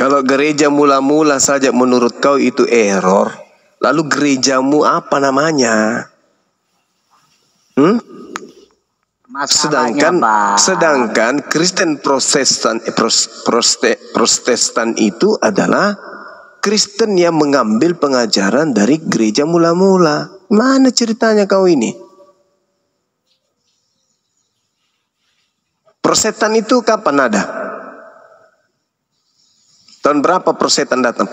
Kalau gereja mula-mula saja menurut kau itu error, lalu gerejamu apa namanya? Sedangkan Kristen Protestan itu adalah Kristen yang mengambil pengajaran dari gereja mula-mula. Mana ceritanya kau ini? Protestan itu kapan ada? Tahun berapa Protestan datang?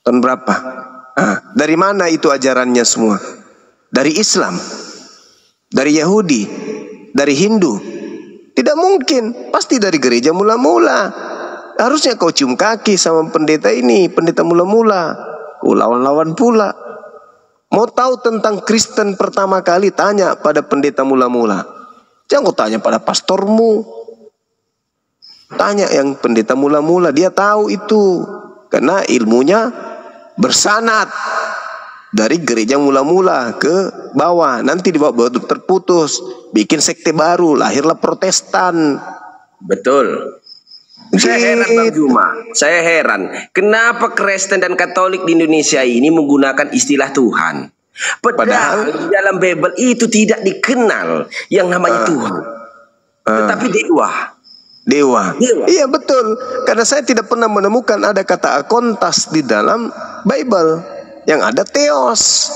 Tahun berapa? Dari mana itu ajarannya semua? Dari Islam? Dari Yahudi? Dari Hindu? Tidak mungkin. Pasti dari gereja mula-mula. Harusnya kau cium kaki sama pendeta ini, pendeta mula-mula. Kau lawan-lawan pula. Mau tahu tentang Kristen pertama kali, tanya pada pendeta mula-mula. Jangan kau tanya pada pastormu. Tanya yang pendeta mula-mula, dia tahu itu. Karena ilmunya bersanad dari gereja mula-mula ke bawah. Nanti di bawah terputus, bikin sekte baru, lahirlah Protestan. Betul. Saya heran Bang Juma, saya heran kenapa Kristen dan Katolik di Indonesia ini menggunakan istilah Tuhan. Padahal di dalam Bible itu tidak dikenal yang namanya Tuhan, tetapi dewa. Iya betul, karena saya tidak pernah menemukan ada kata akontas di dalam Bible, yang ada Theos.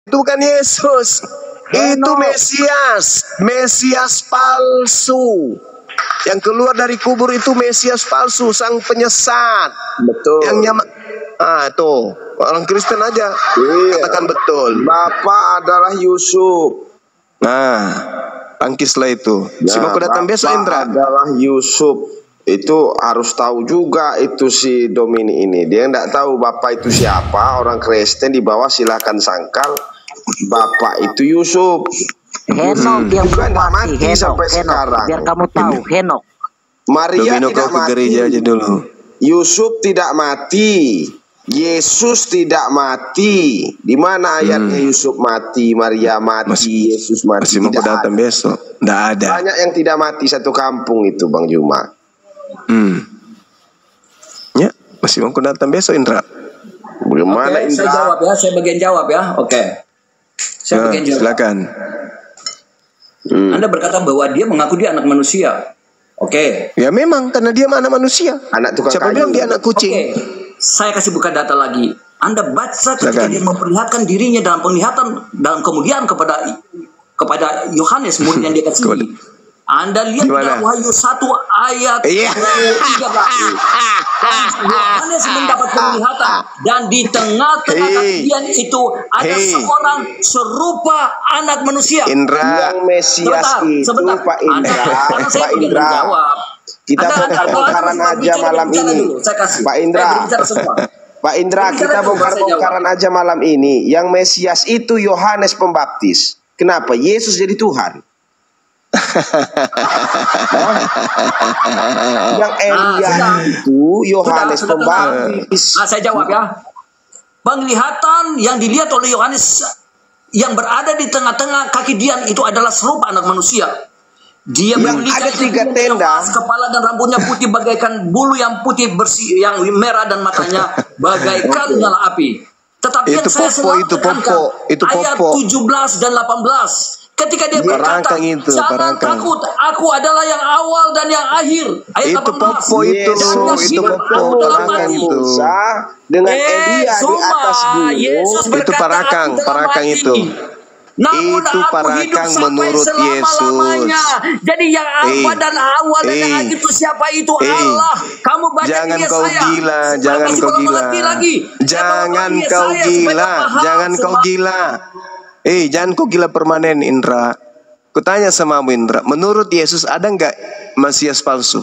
Itu bukan Yesus. Itu Mesias palsu. Yang keluar dari kubur itu Mesias palsu, sang penyesat. Betul. Yang tuh orang Kristen aja katakan betul. Bapak adalah Yusuf. Tangkislah itu. Simak aku datang besok, Indra. Adalah Yusuf. Itu harus tahu juga itu si Domini ini. Dia enggak tahu bapak itu siapa. Orang Kristen di bawah silakan sangkal bapak itu Yusuf. Henok yang mati sampai sekarang. Biar kamu tahu, Henok. Maria Domino, tidak kau ke gereja aja dulu. Yusuf tidak mati. Yesus tidak mati. Di mana ayatnya Yusuf mati, Maria mati, Yesus mati? Masih mau datang besok. Tidak ada. Banyak yang tidak mati satu kampung itu, Bang Juma. Ya, masih mau datang besok, Indra. Bagaimana Indra? Saya jawab ya, saya bagian jawab ya. Saya bagian jawab. Silakan. Anda berkata bahwa dia mengaku dia anak manusia. Ya memang karena dia anak manusia. Anak tukang Siapa kayu. bilang dia anak kucing? Saya kasih buka data lagi. Anda baca ketika dia memperlihatkan dirinya dalam penglihatan dalam kemudian kepada Yohanes, murid yang dia kasihi. Anda lihat dalam Wahyu 1 ayat 13. Yohanes mendapat penglihatan dan di tengah-tengah kejadian itu ada seorang serupa anak manusia. Indra, yang Mesias sebentar. Pak Indra. Pak Indra. Kita bongkar-bongkaran aja malam ini. Pak Indra. Pak Indra, kita bongkar-bongkaran aja malam ini. Yang Mesias itu Yohanes Pembaptis. Kenapa? Yesus jadi Tuhan. Yang Elia itu Yohanes Pembaptis. Saya jawab ya. Penglihatan yang dilihat oleh Yohanes yang berada di tengah-tengah kaki dia itu adalah serupa anak manusia. Dia ada 3 tenda, kepala dan rambutnya putih bagaikan bulu yang putih bersih, yang merah dan matanya bagaikan nyala api. Tetapi itu yang saya ayat 17 dan 18. Ketika dia berkata, jangan takut, aku adalah yang awal dan yang akhir. Ayat 18. Itu parangkang itu. Dengan Elia di atas gunung. Itu parangkang itu. Namun itu parangkang menurut Yesus. Jadi yang awal dan awal dan yang akhir itu siapa? Itu Allah. Kamu baca jangan kau gila, jangan kau gila. Jangan kau gila, jangan kau gila. Jangan kau gila permanen, Indra. Kutanya sama Indra, menurut Yesus ada nggak Mesias palsu?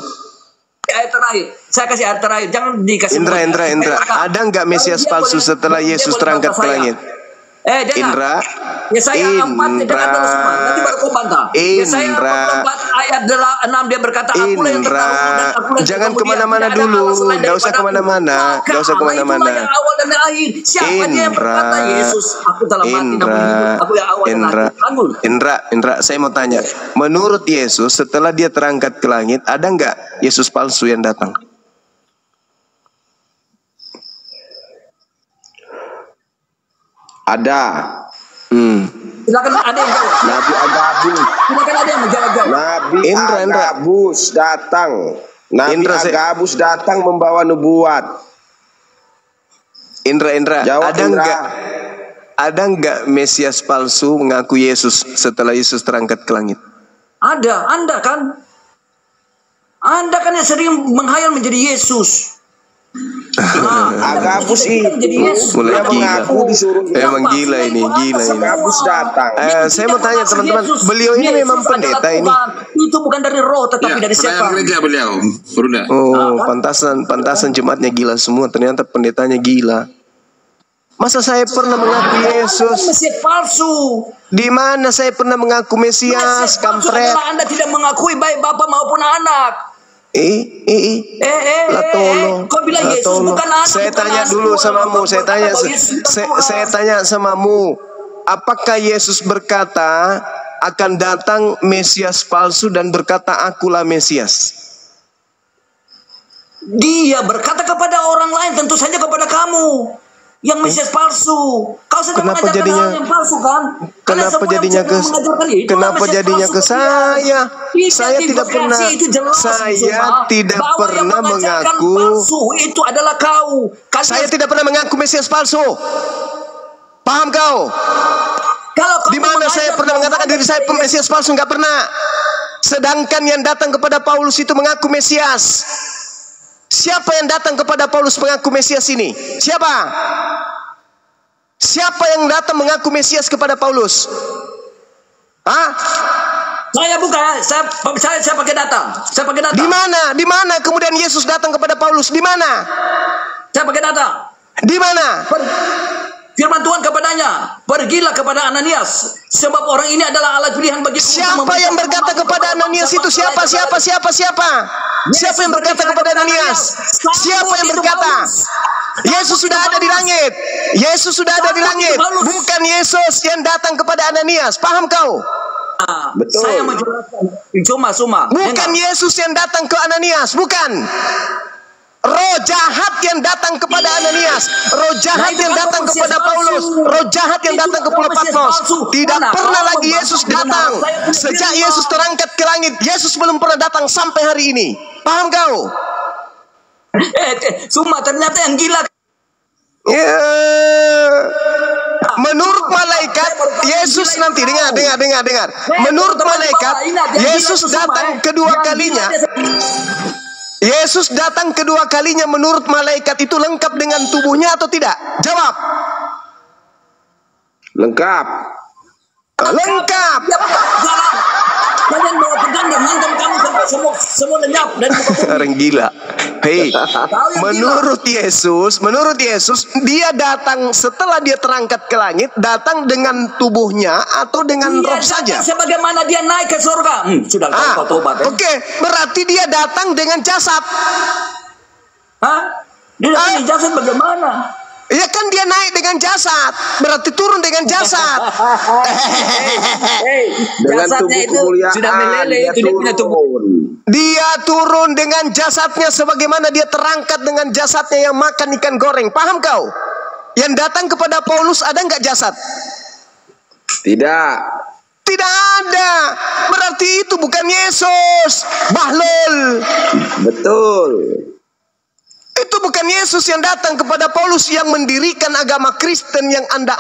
Ayat terakhir, saya kasih ayat terakhir. Jangan dikasih. Indra, ada nggak Mesias palsu setelah Yesus terangkat ke langit? Indra. Yesaya 4 dengar dulu semua, nanti baru kau bantah. Yesaya 4 ayat 6 dia berkata, akulah yang tertahu dan akulah yang jangan kemana-mana dulu, nggak usah kemana-mana, nggak usah kemana-mana. Yang awal dan yang akhir. Siapa dia yang berkata, Yesus, aku telah mati namun hidup, aku yang awal dan akhir. Indra, saya mau tanya, menurut Yesus setelah dia terangkat ke langit, ada nggak Yesus palsu yang datang? Ada. Silakan ada yang jawab. Nabi Agabus. Silakan ada yang menjawab. Nabi Agabus datang. Nabi Agabus datang membawa nubuat. Indra, jawab, ada nggak Mesias palsu mengaku Yesus setelah Yesus terangkat ke langit? Ada, Anda kan yang sering menghayal menjadi Yesus. Agabus itu mulai gila. disuruh Emang gila ini. Agabus datang. Saya mau tanya teman-teman, beliau ini memang pendeta ini? Itu bukan dari roh tetapi dari siapa? Gereja beliau. Oh, pantasan jemaatnya gila semua. Ternyata pendetanya gila. Masa saya pernah mengaku Yesus? Mesias palsu. Di mana saya pernah mengaku Mesias? Kampret. Anda tidak mengakui baik bapak maupun anak. Kau bilang Yesus bukan anak. Saya tanya dulu samamu. Saya tanya samamu. Apakah Yesus berkata akan datang Mesias palsu dan berkata akulah Mesias? Dia berkata kepada orang lain, tentu saja kepada kamu yang Mesias palsu. Kau sedang mengajarkan hal yang palsu kan? Kenapa jadinya ke saya? Saya tidak pernah mengaku palsu itu adalah kau. Saya tidak pernah mengaku Mesias palsu. Paham kau? Di mana saya pernah mengatakan diri saya Mesias palsu? Enggak pernah. Sedangkan yang datang kepada Paulus itu mengaku Mesias. Siapa yang datang kepada Paulus mengaku Mesias ini? Siapa yang datang mengaku Mesias kepada Paulus? Saya bukan, saya pakai data. Di mana kemudian Yesus datang kepada Paulus? Di mana? Saya pakai data. Di mana? Firman Tuhan kepadanya, pergilah kepada Ananias, sebab orang ini adalah alat pilihan bagi. Siapa yang berkata kepada Ananias itu? Siapa? Siapa yang berkata kepada Ananias? Siapa yang berkata? Yesus sudah ada di langit. Bukan Yesus yang datang kepada Ananias. Paham kau? Betul. Saya menjelaskan. Cuma. Bukan Yesus yang datang ke Ananias. Bukan. Roh jahat yang datang kepada Ananias, roh jahat yang datang kepada Paulus, roh jahat yang datang ke Pulau Patmos. Tidak pernah lagi Yesus datang. Sejak Yesus terangkat ke langit, Yesus belum pernah datang sampai hari ini. Paham kau? Cuma ternyata yang gila. Menurut malaikat Yesus nanti dengar. Menurut malaikat Yesus datang kedua kalinya. Yesus datang kedua kalinya menurut malaikat itu lengkap dengan tubuhnya atau tidak? Jawab. Lengkap. Lengkap. Kalian bawa pedang dan hantam kamu sampai semua lenyap dan orang gila. Hei, menurut Yesus dia datang setelah dia terangkat ke langit, datang dengan tubuhnya atau dengan roh saja? Sebagaimana dia naik ke surga. Sudah kau tobat. Oke, berarti dia datang dengan jasad. Dia datang dengan jasad bagaimana? Ya kan dia naik dengan jasad, berarti turun dengan jasad. Jasadnya itu sudah meleleh, itu dia punya tubuh. Dia turun dengan jasadnya sebagaimana dia terangkat dengan jasadnya yang makan ikan goreng. Paham kau? Yang datang kepada Paulus ada nggak jasad? Tidak ada. Berarti itu bukan Yesus. Bahlul. Betul. Itu bukan Yesus yang datang kepada Paulus yang mendirikan agama Kristen yang Anda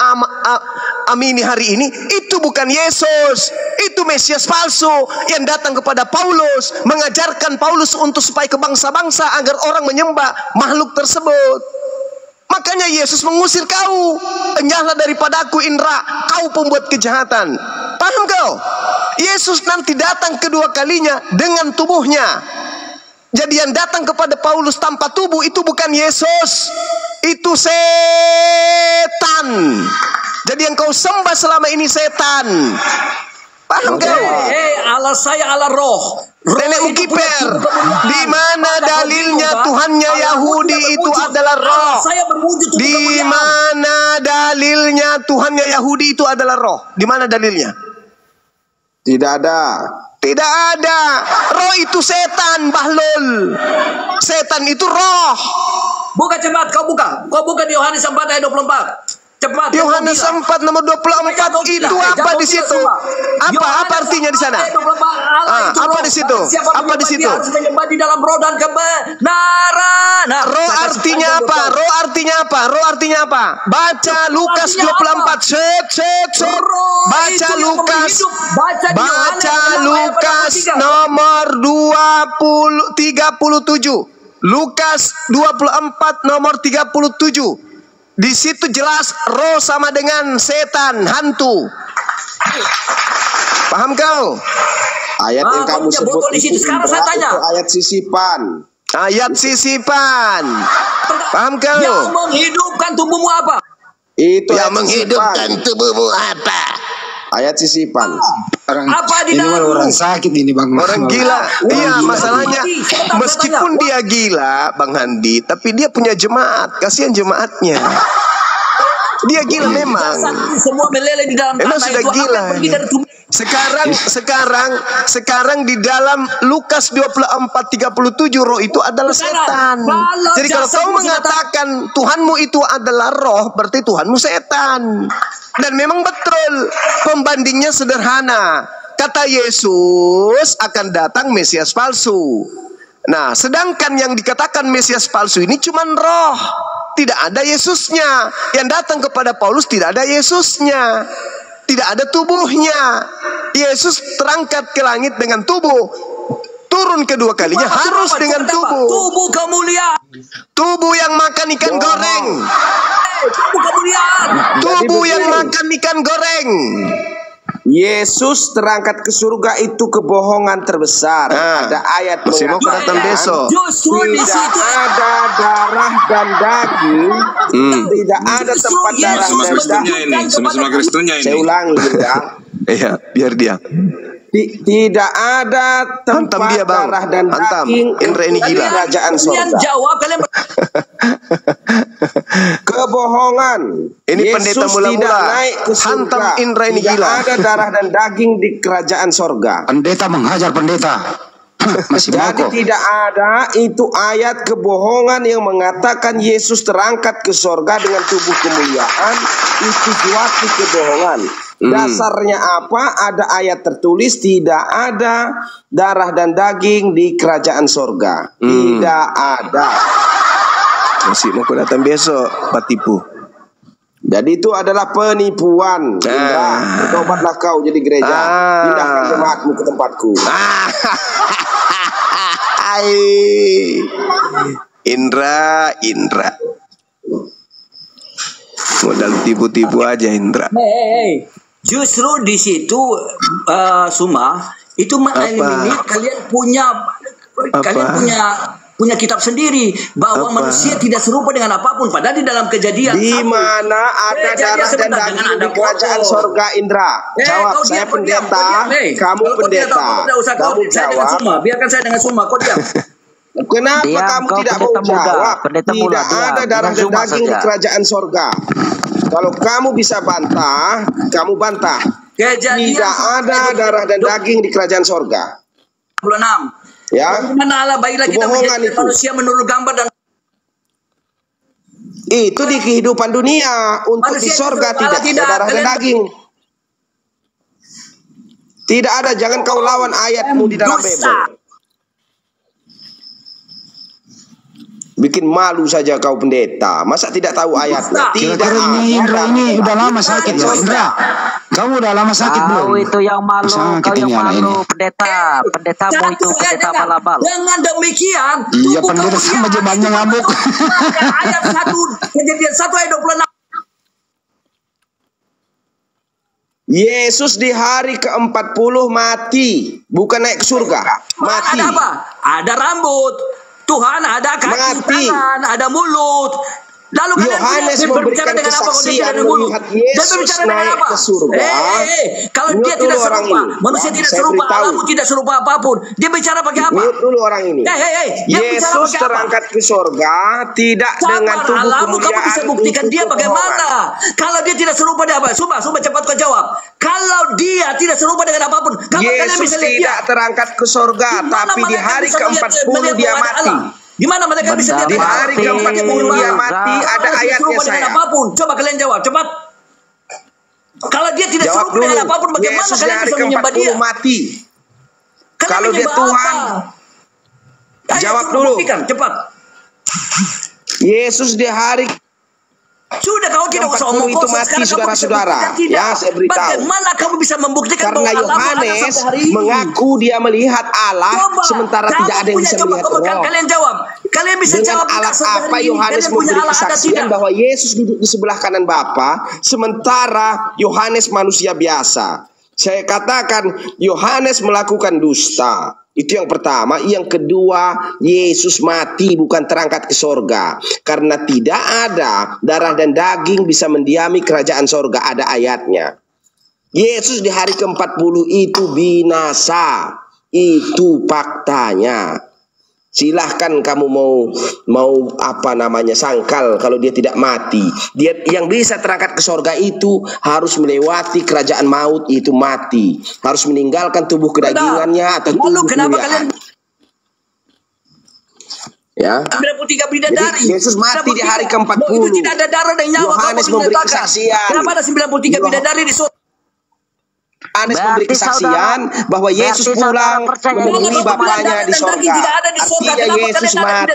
amini hari ini. Itu bukan Yesus. Itu Mesias palsu yang datang kepada Paulus, mengajarkan Paulus untuk supaya ke bangsa-bangsa agar orang menyembah makhluk tersebut. Makanya Yesus mengusir kau. Enyahlah daripadaku Indra, kau pembuat kejahatan. Paham kau? Yesus nanti datang kedua kalinya dengan tubuhnya. Jadi yang datang kepada Paulus tanpa tubuh itu bukan Yesus, itu setan. Jadi yang kau sembah selama ini setan. Paham kau? Allah saya Allah roh. Nenek Kiper, di mana dalilnya Tuhannya Yahudi itu adalah roh? Di mana dalilnya Tuhannya Yahudi itu adalah roh? Di mana dalilnya? Tidak ada. Tidak ada. Roh itu setan, Bahlul. Setan itu roh. Buka cepat, kau buka. Kau buka di Yohanes 4 ayat 24. Cepat. Yohanes 4 nomor 24 itu apa di situ? Apa artinya di sana? Apa di situ? Apa di situ? Di dalam roh dan kebenaran. Roh artinya apa? Roh artinya apa? Roh artinya apa? Baca Lukas 24. Baca Lukas nomor 37. Lukas 24 nomor 37. Di situ jelas roh sama dengan setan, hantu. Paham kau? Ayat yang kamu sebut di situ. Sekarang saya tanya. Itu ayat sisipan. Ayat sisipan. Paham kau? Yang menghidupkan tubuhmu apa? Itu yang menghidupkan tubuhmu apa? Ayat sisipan. Apa di dalam orang sakit ini Bang. Orang gila. Iya, masalahnya meskipun dia gila Bang Handi, tapi dia punya jemaat. Kasihan jemaatnya. Dia gila memang. Semua meleleh di dalam memang sudah gila. Sekarang di dalam Lukas 24:37 roh itu adalah setan. Jadi kalau kau mengatakan Tuhanmu itu adalah roh, berarti Tuhanmu setan. Dan memang betul, pembandingnya sederhana. Kata Yesus akan datang Mesias palsu. Nah, sedangkan yang dikatakan Mesias palsu ini cuma roh, tidak ada Yesusnya. Yang datang kepada Paulus tidak ada Yesusnya, tidak ada tubuhnya. Yesus terangkat ke langit dengan tubuh, turun kedua kalinya harus dengan tubuh. Tubuh kemuliaan. Tubuh yang makan ikan goreng. Tubuh kemuliaan. Tubuh yang makan ikan goreng. Yesus terangkat ke surga itu kebohongan terbesar. Ada ayat masih mau datang besok. Justru di situ ada darah dan daging. Tidak ada tempat darah dan daging. Sama-sama Kristennya ini. Saya ulangi ya. Iya, biar dia. Tidak ada tempat dia, Bang. darah dan daging. Indra ini gila. Kerajaan surga. Jawab kalian. Kebohongan. Ini Yesus pendeta mula-mula. tidak naik ke surga. Hantam Indra ini tidak gila. ada darah dan daging di kerajaan surga. Pendeta menghajar pendeta. Masih Jadi tidak ada itu ayat kebohongan yang mengatakan Yesus terangkat ke surga dengan tubuh kemuliaan. Itu suatu kebohongan. Dasarnya apa? Ada ayat tertulis tidak ada darah dan daging di kerajaan surga. Tidak ada. Masih mau datang besok, Pak tipu. Jadi itu adalah penipuan. Bertobatlah kau jadi gereja. Pindahkan jemaatmu ke tempatku. Indra. Modal tipu-tipu aja Indra. Justru di situ Suma itu ini kalian punya kitab sendiri bahwa manusia tidak serupa dengan apapun. Padahal di dalam Kejadian di mana ada darah dan daging di kerajaan surga, Indra? Jawab, saya pendeta, kamu pendeta. Kamu jawab. Biarkan saya dengan Suma. Kau diam. Kenapa kamu tidak mau jawab? Tidak ada darah dan daging di kerajaan surga. Kalau kamu bisa bantah, kamu bantah. Tidak ada darah dan daging di kerajaan surga. 26. Ya. Bagaimana Allah baiklah kita menjadi manusia menurut gambar dan itu di kehidupan dunia. Untuk di surga tidak ada darah dan daging. Tidak ada. Jangan kau lawan ayatmu di dalam Bible. Bikin malu saja kau pendeta. Masa tidak tahu ayatnya? Tidak ada. Indra ini udah lama sakit loh, Indra. Kamu udah lama sakit belum? Kau itu yang malu, kau yang malu, pendeta. Pendetamu itu pendeta balabal. Dengan demikian, iya, pendeta sama jemaatnya ngamuk. Ayat 1, Kejadian 1 ayat 26. Yesus di hari ke-40 mati, bukan naik ke surga. Mati. Ada apa? Ada rambut. Tuhan ada kaki, tangan, ada mulut. Lalu Yohanes memberikan kesaksian melihat Yesus naik ke surga. Kalau dia tidak serupa, manusia tidak serupa, alam tidak serupa apapun. Dia bicara pakai apa? Mute dulu orang ini. Yesus terangkat ke surga tidak dengan tubuh kemuliaan. Kamu bisa buktikan dia bagaimana? Kalau dia tidak serupa dengan apa? Sumpah cepat kau jawab. Kalau dia tidak serupa dengan apapun, kalian bisa lihat dia tidak terangkat ke surga, tapi di hari ke-40 dia mati. Di mana mereka bisa lihat di hari ke-40 dia mati? Ada ayatnya saya. Apapun. Coba kalian jawab, cepat. Kalau dia tidak serupa dengan apapun, bagaimana Yesus kalian bisa menyembah dia? Mati. Kalau dia Tuhan, jawab dulu. Cepat. Yesus di hari sudah, kau tidak usah omong itu mati, saudara-saudara. Ya, saya beritahu. Bagaimana kamu bisa membuktikan karena Yohanes mengaku dia melihat Allah, sementara tidak ada yang bisa melihat Allah. Kalian jawab. Kalian bisa dengan jawab. alat apa Yohanes memberi kesaksian bahwa Yesus duduk di sebelah kanan Bapa, sementara Yohanes manusia biasa? Saya katakan Yohanes melakukan dusta. Itu yang pertama. Yang kedua, Yesus mati bukan terangkat ke sorga. Karena tidak ada darah dan daging bisa mendiami kerajaan sorga. Ada ayatnya. Yesus di hari ke-40 itu binasa. Itu faktanya. Silahkan kamu mau apa namanya sangkal kalau dia tidak mati. Dia yang bisa terangkat ke sorga itu harus melewati kerajaan maut, itu mati. Harus meninggalkan tubuh kedagingannya atau tubuh kemuliaan. Ya. 93 bidadari. Yesus mati di hari ke-40. Itu tidak ada darah dan nyawa. Yohanes memberi kesaksian. Kenapa ada 93 bidadari di surga? Yohanes memberi kesaksian bahwa Yesus pulang menemui Bapaknya di sorga. Artinya Yesus mati.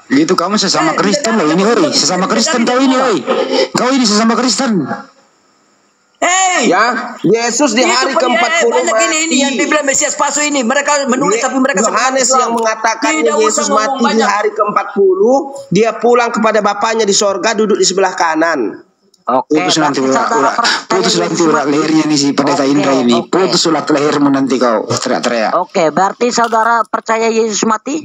Gitu kamu sesama Kristen loh ini, oi. Sesama Kristen kau ini, oi. Kau ini sesama Kristen. Ya, Yesus di hari ke-40 mati. Ini yang dibilang Mesias palsu ini. Mereka menulis tapi mereka Yohanes yang mengatakan Yesus mati di hari ke-40, dia pulang kepada Bapaknya di sorga, duduk di sebelah kanan. Oke, putus nanti urat lehernya nih si pendeta Indra ini. Putus urat lehermu nanti kau teriak-teriak. Oke, berarti saudara percaya Yesus mati?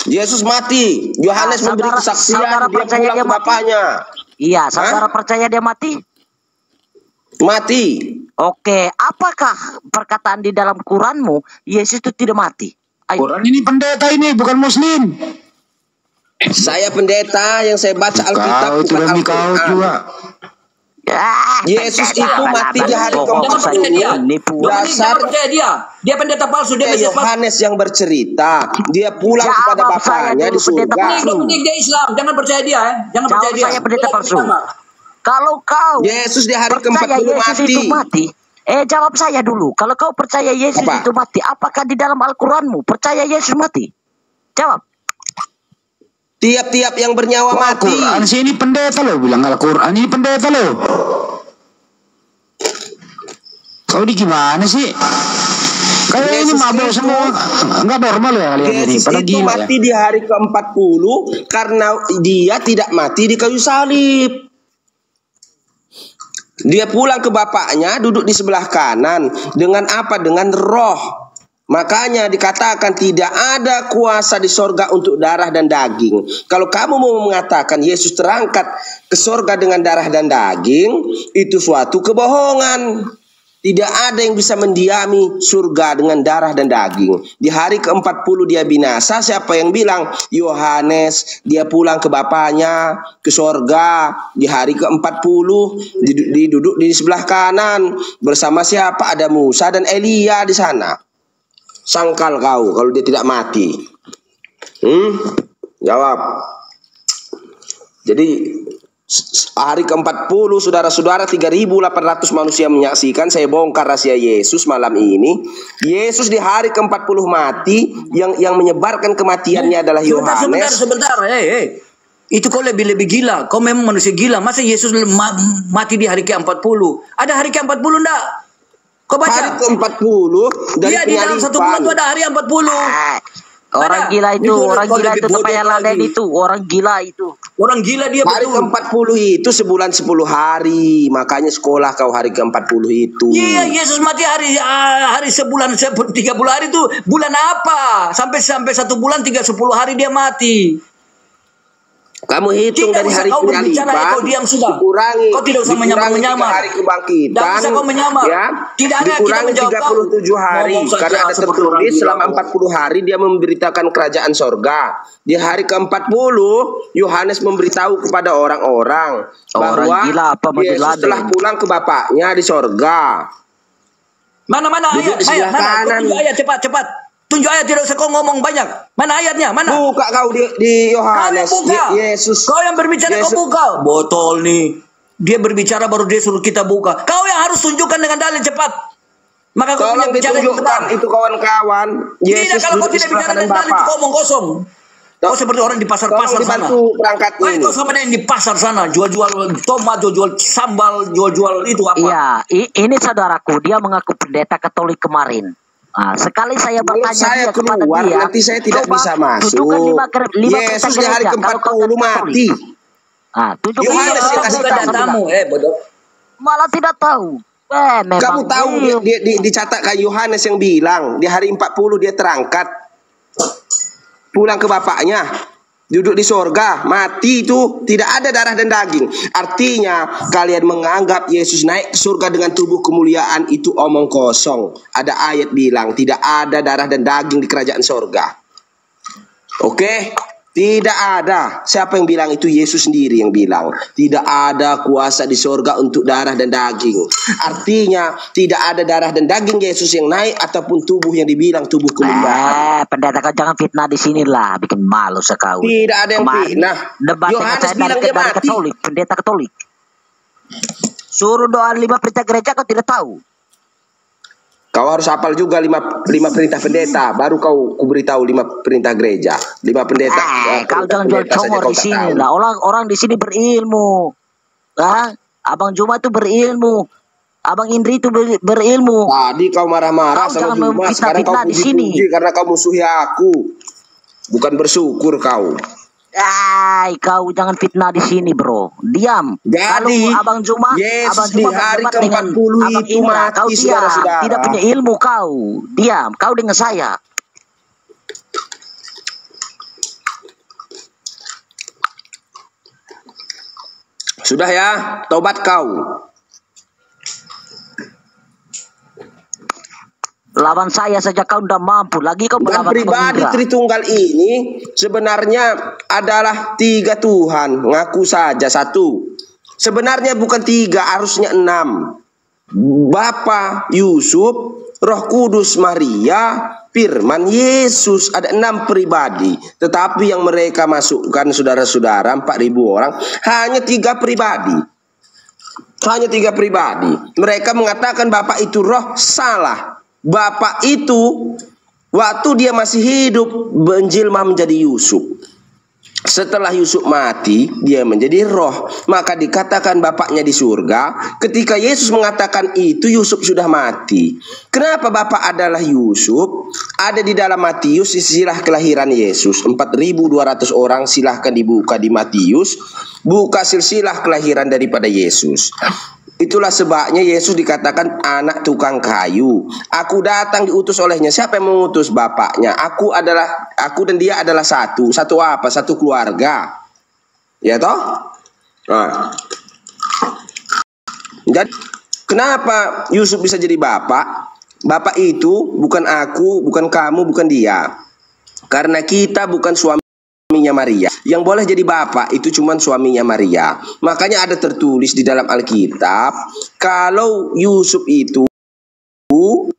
Yesus mati. Yohanes memberi kesaksian dia pulang ke Bapaknya. Iya, saudara percaya dia mati? Mati. Oke, apakah perkataan di dalam Quranmu Yesus itu tidak mati? Ayo. Quran ini pendeta ini bukan Muslim. Saya pendeta yang saya baca Alkitab bukan Al-Quran juga. Yesus itu mati di hari ke-40. Dasar dia pendeta palsu, dia Yohanes yang bercerita, dia pulang kepada Bapaknya di surga. Dia Islam, jangan percaya dia, jangan percaya dia. Saya pendeta palsu. Kalau kau Yesus di hari ke-40 mati. Jawab saya dulu. Kalau kau percaya Yesus itu mati, apakah di dalam Al-Quranmu percaya Yesus mati? Jawab. Tiap-tiap yang bernyawa mati. Al-Quran sih ini pendeta loh, bilang Al-Quran ini pendeta loh. Kau ini gimana sih? Kayak ini mabuk semua, nggak normal ya kalian ini. Yesus itu mati di hari ke-40 karena dia tidak mati di kayu salib. Dia pulang ke Bapaknya, duduk di sebelah kanan. Dengan apa? Dengan roh. Makanya dikatakan tidak ada kuasa di sorga untuk darah dan daging. Kalau kamu mau mengatakan Yesus terangkat ke sorga dengan darah dan daging, itu suatu kebohongan. Tidak ada yang bisa mendiami surga dengan darah dan daging. Di hari ke-40 dia binasa. Siapa yang bilang? Yohanes. Dia pulang ke Bapaknya, ke sorga. Di hari ke-40 duduk di sebelah kanan. Bersama siapa? Ada Musa dan Elia di sana. Sangkal kau kalau dia tidak mati. Jawab. Jadi hari ke-40 saudara-saudara 3.800 manusia menyaksikan. Saya bongkar rahasia Yesus malam ini. Yesus di hari ke-40 mati. Yang menyebarkan kematiannya adalah Yohanes. Sebentar. Itu kau lebih gila. Kau memang manusia gila. Masa Yesus mati di hari ke-40? Ada hari ke-40 enggak? Kau baca. Hari ke-40 dari di dalam satu bulan itu ada hari 40. Orang gila itu, orang gila itu supaya laden itu, orang gila itu. Orang gila dia hari ke-40 itu sebulan 10 hari, makanya sekolah kau hari ke-40 itu. Iya, Yesus mati hari sebulan 30 hari itu bulan apa? Sampai 1 bulan 10 hari dia mati. Kamu hitung Tidak dari usah hari kau berbicara, penyaliban, kau diam sudah. dikurangi, Kau tidak usah menyamar-menyamar. hari kebangkitan, Tidak usah kau menyamar. ya, Tidak ada kita dikurangi menjawab 37 hari, ngomong saja karena ada seperti orang tertulis gila selama kau. 40 hari dia memberitakan kerajaan sorga. Di hari ke-40 Yohanes memberitahu kepada orang-orang bahwa gila apa Yesus telah pulang ke Bapaknya di sorga. Mana Duduk ayat? di sebelah kanan. Tunjuk ayat cepat. Tunjuk ayat, tidak usah kau ngomong banyak. Mana ayatnya? Mana? Buka kau di Yohanes. Kau buka. Yesus. Kau yang berbicara Yesus. kau buka. Botol nih. Dia berbicara baru dia suruh kita buka. Kau yang harus tunjukkan dengan dalil cepat. Maka kau punya Tolong bicara yang benar. ditunjukkan itu kawan-kawan. Tidak, Yesus kalau kau duduk di tidak sebelah bicara kanan dengan dalil, Bapa. kau omong kosong. Kau seperti orang di pasar-pasar Tolong sana. dibantu perangkatnya ini. Kau sama yang di pasar sana, jual-jual tomat, jual-jual sambal, jual-jual itu apa? Iya, ini saudaraku, dia mengaku pendeta Katolik kemarin. Nah, sekali saya Kalau bertanya saya dia kepada keluar, dia, nanti saya tidak coba bisa masuk. tunjukkan lima Yesus perintah di hari gereja, kalau kau ke-40 jadi mati. Katolik. Nah, tunjukkan Yohanes lima yang perintah kasih bukan gereja, datamu, saya bilang. bodoh. Malah tidak tahu. Memang Kamu tahu dicatatkan Yohanes yang bilang di hari 40 dia terangkat pulang ke Bapaknya. Duduk di sorga, mati itu tidak ada darah dan daging. Artinya kalian menganggap Yesus naik ke surga dengan tubuh kemuliaan itu omong kosong. Ada ayat bilang tidak ada darah dan daging di kerajaan sorga. Oke? Tidak ada. Siapa yang bilang itu? Yesus sendiri yang bilang. Tidak ada kuasa di sorga untuk darah dan daging. Artinya tidak ada darah dan daging Yesus yang naik ataupun tubuh yang dibilang tubuh kemuliaan. Pendeta kau jangan fitnah di sinilah, bikin malu sekali. Tidak ada yang fitnah. Debat dengan Yohanes saya bilang dia dari mati. Katolik, pendeta Katolik. Suruh doa 5 perintah gereja kau tidak tahu. Kau harus hafal juga lima perintah pendeta. Baru kau beritahu 5 perintah gereja. 5 pendeta. Kau jangan jual congor di sini lah. Orang di sini berilmu. Abang Juma itu berilmu. Abang Indri itu berilmu. Tadi kau marah-marah sama Juma. Sekarang kau puji-puji karena kau musuhi aku. Bukan bersyukur kau. Kau jangan fitnah di sini, bro. Diam. Jadi, kalau Abang Juma, Yesus di hari ke-40 itu mati, kau saudara-saudara. tidak punya ilmu kau. Diam. Kau dengan saya. Sudah ya, tobat kau. Lawan saya saja kau tidak mampu. Lagi kau Dan melawan pribadi Indra. Tritunggal ini sebenarnya adalah 3 Tuhan. Ngaku saja 1. Sebenarnya bukan 3, harusnya 6. Bapa Yusuf, Roh Kudus Maria, Firman Yesus. Ada 6 pribadi. Tetapi yang mereka masukkan saudara-saudara 4.000 orang hanya 3 pribadi. Hanya 3 pribadi. Mereka mengatakan Bapa itu roh, salah. Bapak itu waktu dia masih hidup menjelma menjadi Yusuf. Setelah Yusuf mati, dia menjadi roh. Maka dikatakan bapaknya di surga. Ketika Yesus mengatakan itu, Yusuf sudah mati. Kenapa bapak adalah Yusuf? Ada di dalam Matius silsilah kelahiran Yesus. 4.200 orang, silahkan dibuka di Matius. Buka silsilah kelahiran daripada Yesus. Itulah sebabnya Yesus dikatakan anak tukang kayu. Aku datang diutus olehnya. Siapa yang mengutus? Bapaknya. Aku dan dia adalah satu. Satu apa? Satu keluarga. Ya toh? Nah. Jadi kenapa Yusuf bisa jadi bapak? Bapak itu bukan aku, bukan kamu, bukan dia. Karena kita bukan suaminya Maria. Yang boleh jadi bapak itu cuma suaminya Maria. Makanya ada tertulis di dalam Alkitab, kalau Yusuf itu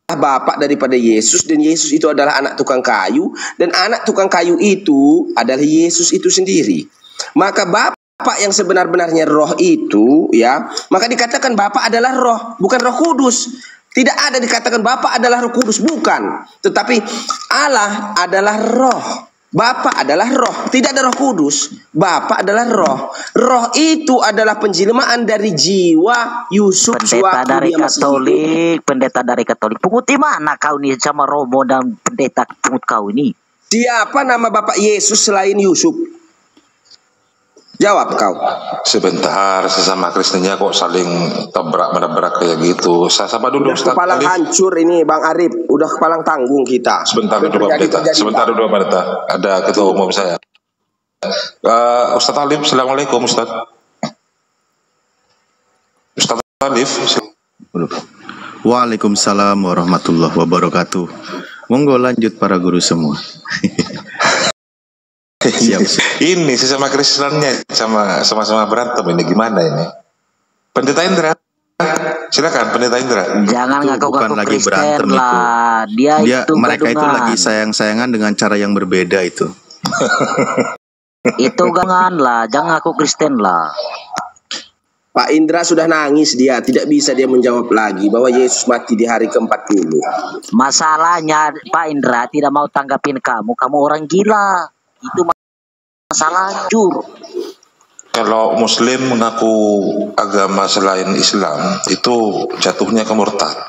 bapak daripada Yesus, dan Yesus itu adalah anak tukang kayu, dan anak tukang kayu itu adalah Yesus itu sendiri. Maka bapak yang sebenar-benarnya roh itu, ya, maka dikatakan bapak adalah roh, bukan Roh Kudus. Tidak ada dikatakan bapak adalah Roh Kudus, bukan. Tetapi Allah adalah roh. Bapa adalah roh, tidak ada Roh Kudus. Bapa adalah roh. Roh itu adalah penjelmaan dari jiwa Yusuf. Pendeta dari Katolik, pendeta dari Katolik. Pungut di mana kau nih sama Romo dan pendeta pungut kau ini? Siapa nama Bapak Yesus selain Yusuf? Jawab kau. Sebentar, sesama Kristennya kok saling menabrak kayak gitu. Sama dulu. Udah kepalang hancur ini Bang Arif. Udah kepalang tanggung kita. Sebentar dulu Pak Pendeta. Sebentar dulu Pak Pendeta. Ada ketua umum saya. Ustaz Alif, assalamualaikum Ustaz. Ustaz Alif. Waalaikumsalam warahmatullahi wabarakatuh. Monggo lanjut para guru semua. Siap. Ini sesama Kristennya sama-sama berantem ini gimana ini? Pendeta Indra, silakan Pendeta Indra. Jangan ngaku-ngaku lagi Kristen berantem lah. Dia itu mereka itu gadungan. lagi sayang-sayangan dengan cara yang berbeda itu. Itu gangan lah, jangan ngaku Kristen lah. Pak Indra sudah nangis dia, tidak bisa dia menjawab lagi bahwa Yesus mati di hari ke-40. Masalahnya Pak Indra tidak mau tanggapin kamu orang gila. Itu masalahnya, jujur. Kalau Muslim mengaku agama selain Islam itu jatuhnya ke murtad.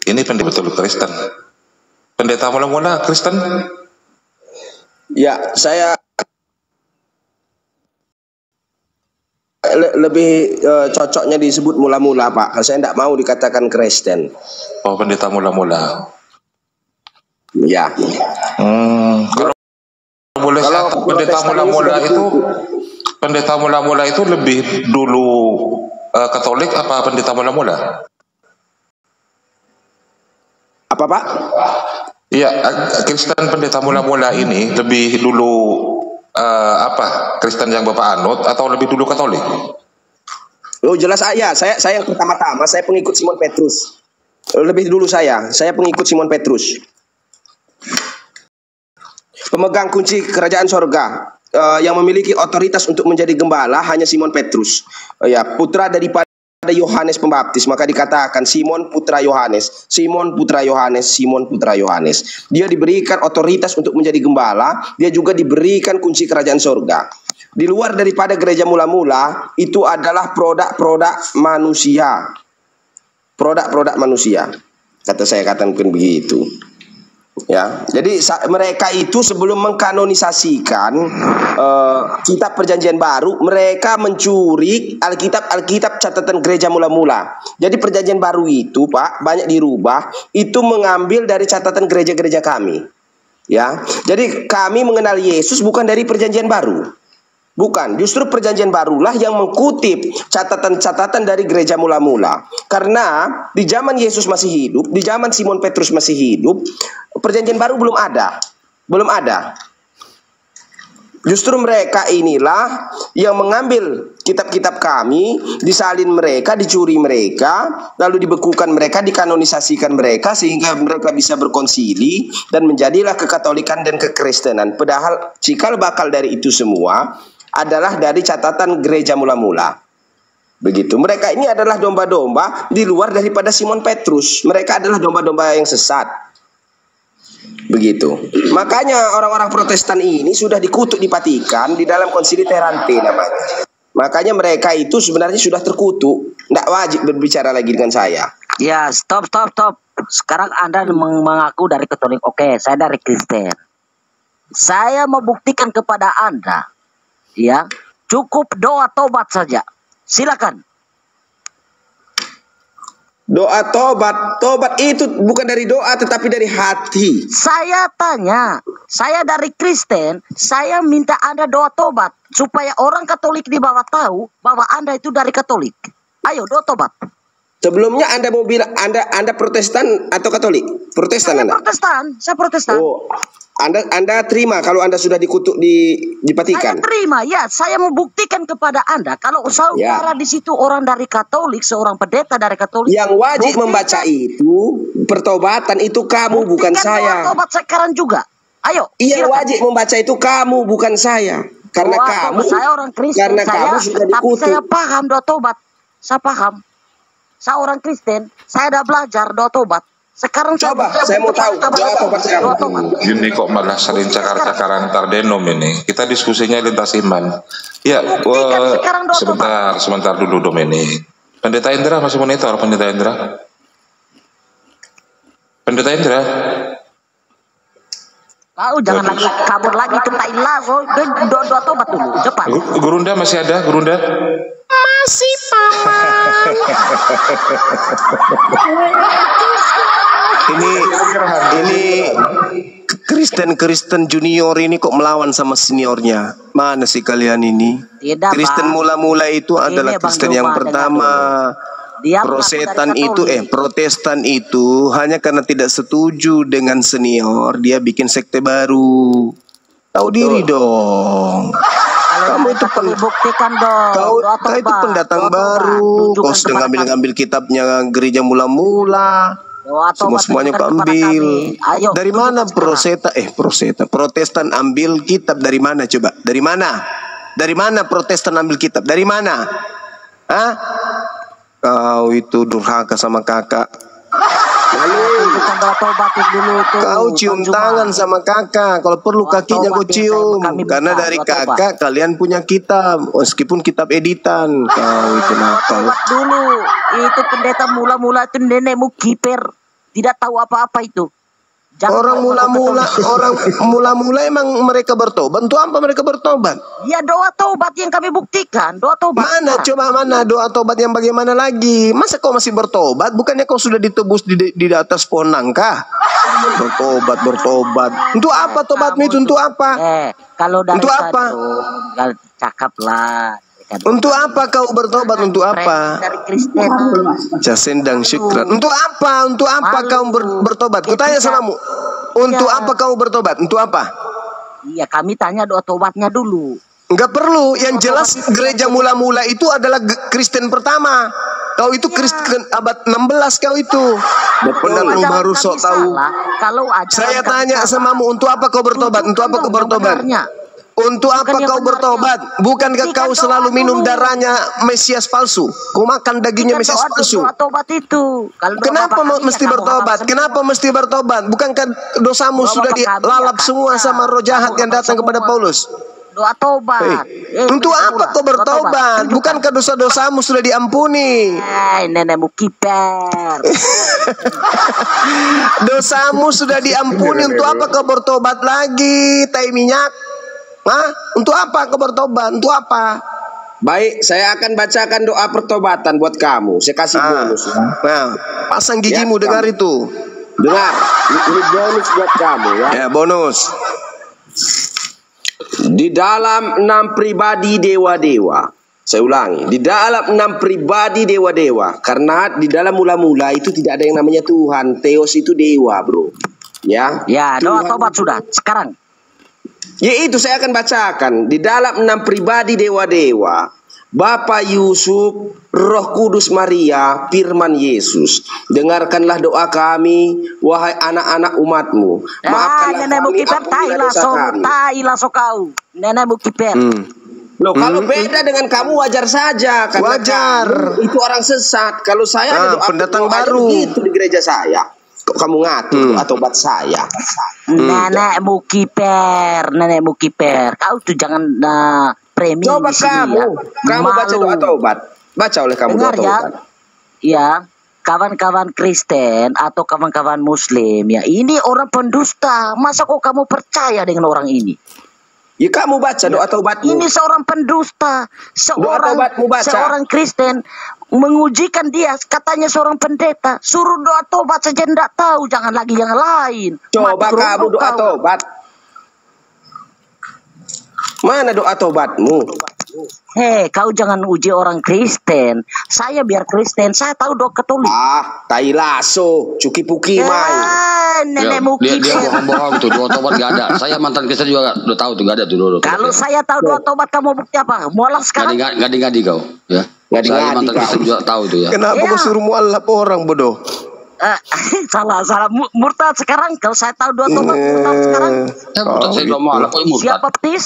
Ini betul Kristen. Pendeta mula-mula Kristen? Ya, saya lebih cocoknya disebut mula-mula, Pak. Saya tidak mau dikatakan Kristen. Oh, pendeta mula-mula. Ya. Kalau boleh pendeta mula-mula itu lebih dulu Katolik apa pendeta mula-mula? Apa, Pak? Iya, Kristen pendeta mula-mula ini lebih dulu apa? Kristen yang Bapak anut atau lebih dulu Katolik? Oh, jelas saya yang pertama-tama saya pengikut Simon Petrus. Lebih dulu saya pengikut Simon Petrus. Pemegang kunci kerajaan sorga yang memiliki otoritas untuk menjadi gembala hanya Simon Petrus. Putra daripada Yohanes Pembaptis, maka dikatakan Simon putra Yohanes, Simon putra Yohanes, Simon putra Yohanes. Dia diberikan otoritas untuk menjadi gembala, dia juga diberikan kunci kerajaan sorga. Di luar daripada gereja mula-mula, itu adalah produk-produk manusia. Produk-produk manusia. Kata saya katakan begitu. Ya, jadi mereka itu sebelum mengkanonisasikan kitab Perjanjian Baru, mereka mencuri Alkitab catatan gereja mula-mula. Jadi Perjanjian Baru itu, Pak, banyak dirubah, itu mengambil dari catatan gereja-gereja kami. Ya, jadi kami mengenal Yesus bukan dari Perjanjian Baru. Bukan, justru Perjanjian Barulah yang mengutip catatan-catatan dari gereja mula-mula. Karena di zaman Yesus masih hidup, di zaman Simon Petrus masih hidup, Perjanjian Baru belum ada. Belum ada. Justru mereka inilah yang mengambil kitab-kitab kami, disalin mereka, dicuri mereka, lalu dibekukan mereka, dikanonisasikan mereka, sehingga mereka bisa berkonsili, dan menjadilah kekatolikan dan kekristenan. Padahal cikal bakal dari itu semua adalah dari catatan gereja mula-mula. Begitu. Mereka ini adalah domba-domba di luar daripada Simon Petrus. Mereka adalah domba-domba yang sesat. Begitu. Makanya orang-orang Protestan ini sudah dikutuk di Vatikan di dalam Konsili Terante namanya. Makanya mereka itu sebenarnya sudah terkutuk. Tidak wajib berbicara lagi dengan saya. Ya, stop. Sekarang Anda mengaku dari Katolik. Oke, saya dari Kristen. Saya mau buktikan kepada Anda. Ya, cukup doa tobat saja. Silakan. Doa tobat itu bukan dari doa tetapi dari hati. Saya tanya, saya dari Kristen, saya minta Anda doa tobat supaya orang Katolik di bawah tahu bahwa Anda itu dari Katolik. Ayo doa tobat. Sebelumnya Anda mau bilang Anda Protestan atau Katolik? Protestan Anda? Saya Protestan. Oh, Anda terima kalau Anda sudah dikutuk di Vatikan? Saya terima, ya. Saya mau buktikan kepada Anda kalau saudara di situ orang dari Katolik, seorang pendeta dari Katolik. Yang wajib membaca itu pertobatan itu kamu, bukan saya. Tobat sekarang juga. Ayo. Yang wajib membaca itu kamu, bukan saya. Karena saya orang Kristen. Kamu sudah dikutuk. Tapi saya paham doa tobat. Saya paham. Saya orang Kristen, saya udah belajar doa tobat. Sekarang coba, saya mau tahu doa tobat sekarang. Ini kok malah saling cakar-cakaran antar denom ini. Kita diskusinya lintas iman. Ya, sebentar dulu Dominik. Pendeta Indra masih monitor, Pendeta Indra. Pendeta Indra. Kau jangan lagi kabur lagi itu tak ilah. Doa tobat dulu, cepat. Gurunda masih ada, Gurunda? Masih, Paman. Kristen junior ini kok melawan sama seniornya? Mana sih kalian ini? Tidak, Kristen mula-mula itu adalah Kristen yang pertama. Protestan itu hanya karena tidak setuju dengan senior, dia bikin sekte baru. Tahu diri dong. Kamu itu buktikan dong. Kau itu pendatang baru. Kau sudah ngambil kitabnya gereja mula-mula. Semuanya kau ambil. Dari mana Protestan ambil kitab dari mana coba? Dari mana? Dari mana Protestan ambil kitab? Dari mana? Hah? Kau itu durhaka sama kakak. Kau cium tangan sama kakak. Kalau perlu kakinya kau cium. Karena dari kakak kalian punya kitab, meskipun kitab editan. Kau itu nakal. Dulu itu pendeta mula-mula itu nenekmu kiper. Tidak tahu apa-apa itu. Orang mula-mula emang mereka bertobat. Untuk apa mereka bertobat? Ya doa tobat yang kami buktikan. Doa tobat. Mana doa tobat yang bagaimana lagi? Masa kau masih bertobat? Bukannya kau sudah ditebus di atas pohon nangka? Bertobat. Untuk apa tobatmu itu? Untuk apa? Kalau dari untuk apa? Cakaplah. Untuk apa kau bertobat? Untuk apa? Jasendang syukran. Untuk apa? Untuk apa kau bertobat? Kutanya samamu. Untuk apa kau bertobat? Untuk apa? Iya, kami tanya doa tobatnya dulu. Enggak perlu. Yang jelas gereja mula-mula itu adalah Kristen pertama. Kau itu Kristen abad 16 kau itu. Pendatang baru sok tahu. Saya tanya samamu, untuk apa kau bertobat? Untuk apa kau bertobat? Untuk apa kau bertobat? Bukankah kau selalu minum darahnya Mesias palsu? Kau makan dagingnya Mesias palsu. Kenapa mesti bertobat? Kenapa mesti bertobat? Bukankah dosamu sudah dilalap semua sama roh jahat yang datang kepada Paulus? Doa tobat. Untuk apa kau bertobat? Bukankah dosa-dosamu sudah diampuni? Nenekmu kiper. Dosamu sudah diampuni. Untuk apa kau bertobat lagi? Tai minyak. Untuk apa kau bertobat? Untuk apa? Baik, saya akan bacakan doa pertobatan buat kamu. Saya kasih bonus. Pasang gigimu, dengar itu. Dengar, ini bonus buat kamu ya. Ya, bonus. Di dalam 6 pribadi dewa-dewa. Saya ulangi, di dalam 6 pribadi dewa-dewa. Karena di dalam mula-mula itu tidak ada yang namanya Tuhan. Theos itu dewa, bro. Ya, doa tobat sudah sekarang. Ya itu saya akan bacakan. Di dalam 6 pribadi dewa-dewa, Bapa Yusuf, Roh Kudus Maria, Firman Yesus. Dengarkanlah doa kami, wahai anak-anak umatmu. Maafkanlah nenekmu kiper, tailah kau. Nenekmu kiper. Loh, kalau beda dengan kamu wajar saja. Wajar. Itu orang sesat. Kalau saya ada doa pendatang baru itu di gereja saya. Kok kamu ngatur atau buat saya? Nenekmu kiper. Kau tuh jangan premi. Coba kamu baca doa taubat. Baca oleh kamu doa taubat. Ya, kawan-kawan Kristen atau kawan-kawan Muslim ya, ini orang pendusta. Masa kok kamu percaya dengan orang ini? Ya kamu baca doa taubatmu. Ini seorang pendusta. Seorang Kristen mengujikan dia, katanya seorang pendeta. Suruh doa taubat saja tidak tahu, jangan lagi yang lain. Coba kamu doa taubat. Mana doa taubatmu? Kau jangan uji orang Kristen. Saya biar Kristen, saya tahu doa Katolik. Tai laso, cuki-puki main. Nenekmu dia bohong-bohong tuh, doa tobat gak ada. Saya mantan Kristen juga udah tahu tuh, gak ada tuh doa tobat. Kalau saya tahu doa tobat, kamu bukti apa? Mualaf sekarang? Gadi-gadi kau, ya. Saya mantan Kristen juga tahu tuh ya. Kenapa kau suruh mualaf orang bodoh? Salah murtad sekarang. Kalau saya tahu doa tobat murtad sekarang. Murtad saya doa mualaf, kok murtad? Siap baptis?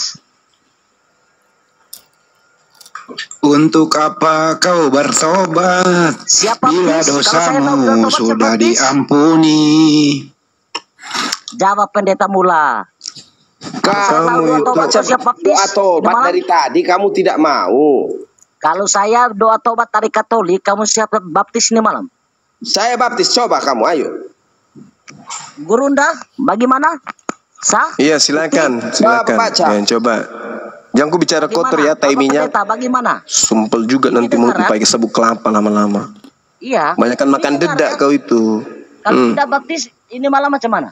Untuk apa kau bertobat? Bila dosamu sudah diampuni. Jawab pendeta mula. Kamu itu doa tobat dari tadi kamu tidak mau. Kalau saya doa tobat dari Katolik, kamu siap baptis ini malam? Saya baptis, coba kamu, ayo. Gurunda, bagaimana? Sah? Iya, silakan. Coba. Jangan ku bicara kotor ya, tai minyak. Bagaimana? Sumpel juga ini nanti mau pakai sabuk kelapa lama-lama. Iya. Banyak kan makan dedak kau itu. Kalau tidak baptis ini malam macam mana?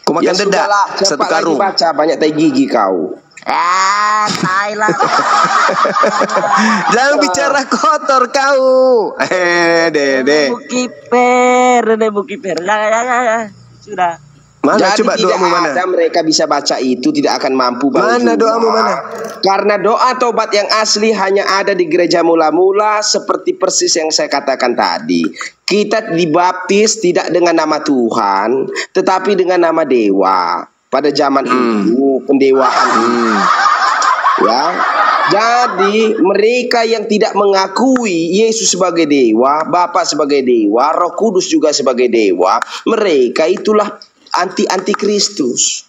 Kau makan dedak satu karung. Baca banyak tai gigi kau. Thailand. Jangan bicara kotor kau. Dede. Bukiper. Ya. Sudah. Mana Jadi coba tidak doamu mana? ada mereka bisa baca itu, tidak akan mampu. Mana doamu mana? Karena doa tobat yang asli hanya ada di gereja mula-mula, seperti persis yang saya katakan tadi. Kita dibaptis tidak dengan nama Tuhan, tetapi dengan nama dewa. Pada zaman itu pendewaan. Ya. Jadi mereka yang tidak mengakui Yesus sebagai dewa, Bapa sebagai dewa, Roh Kudus juga sebagai dewa, mereka itulah anti-Kristus.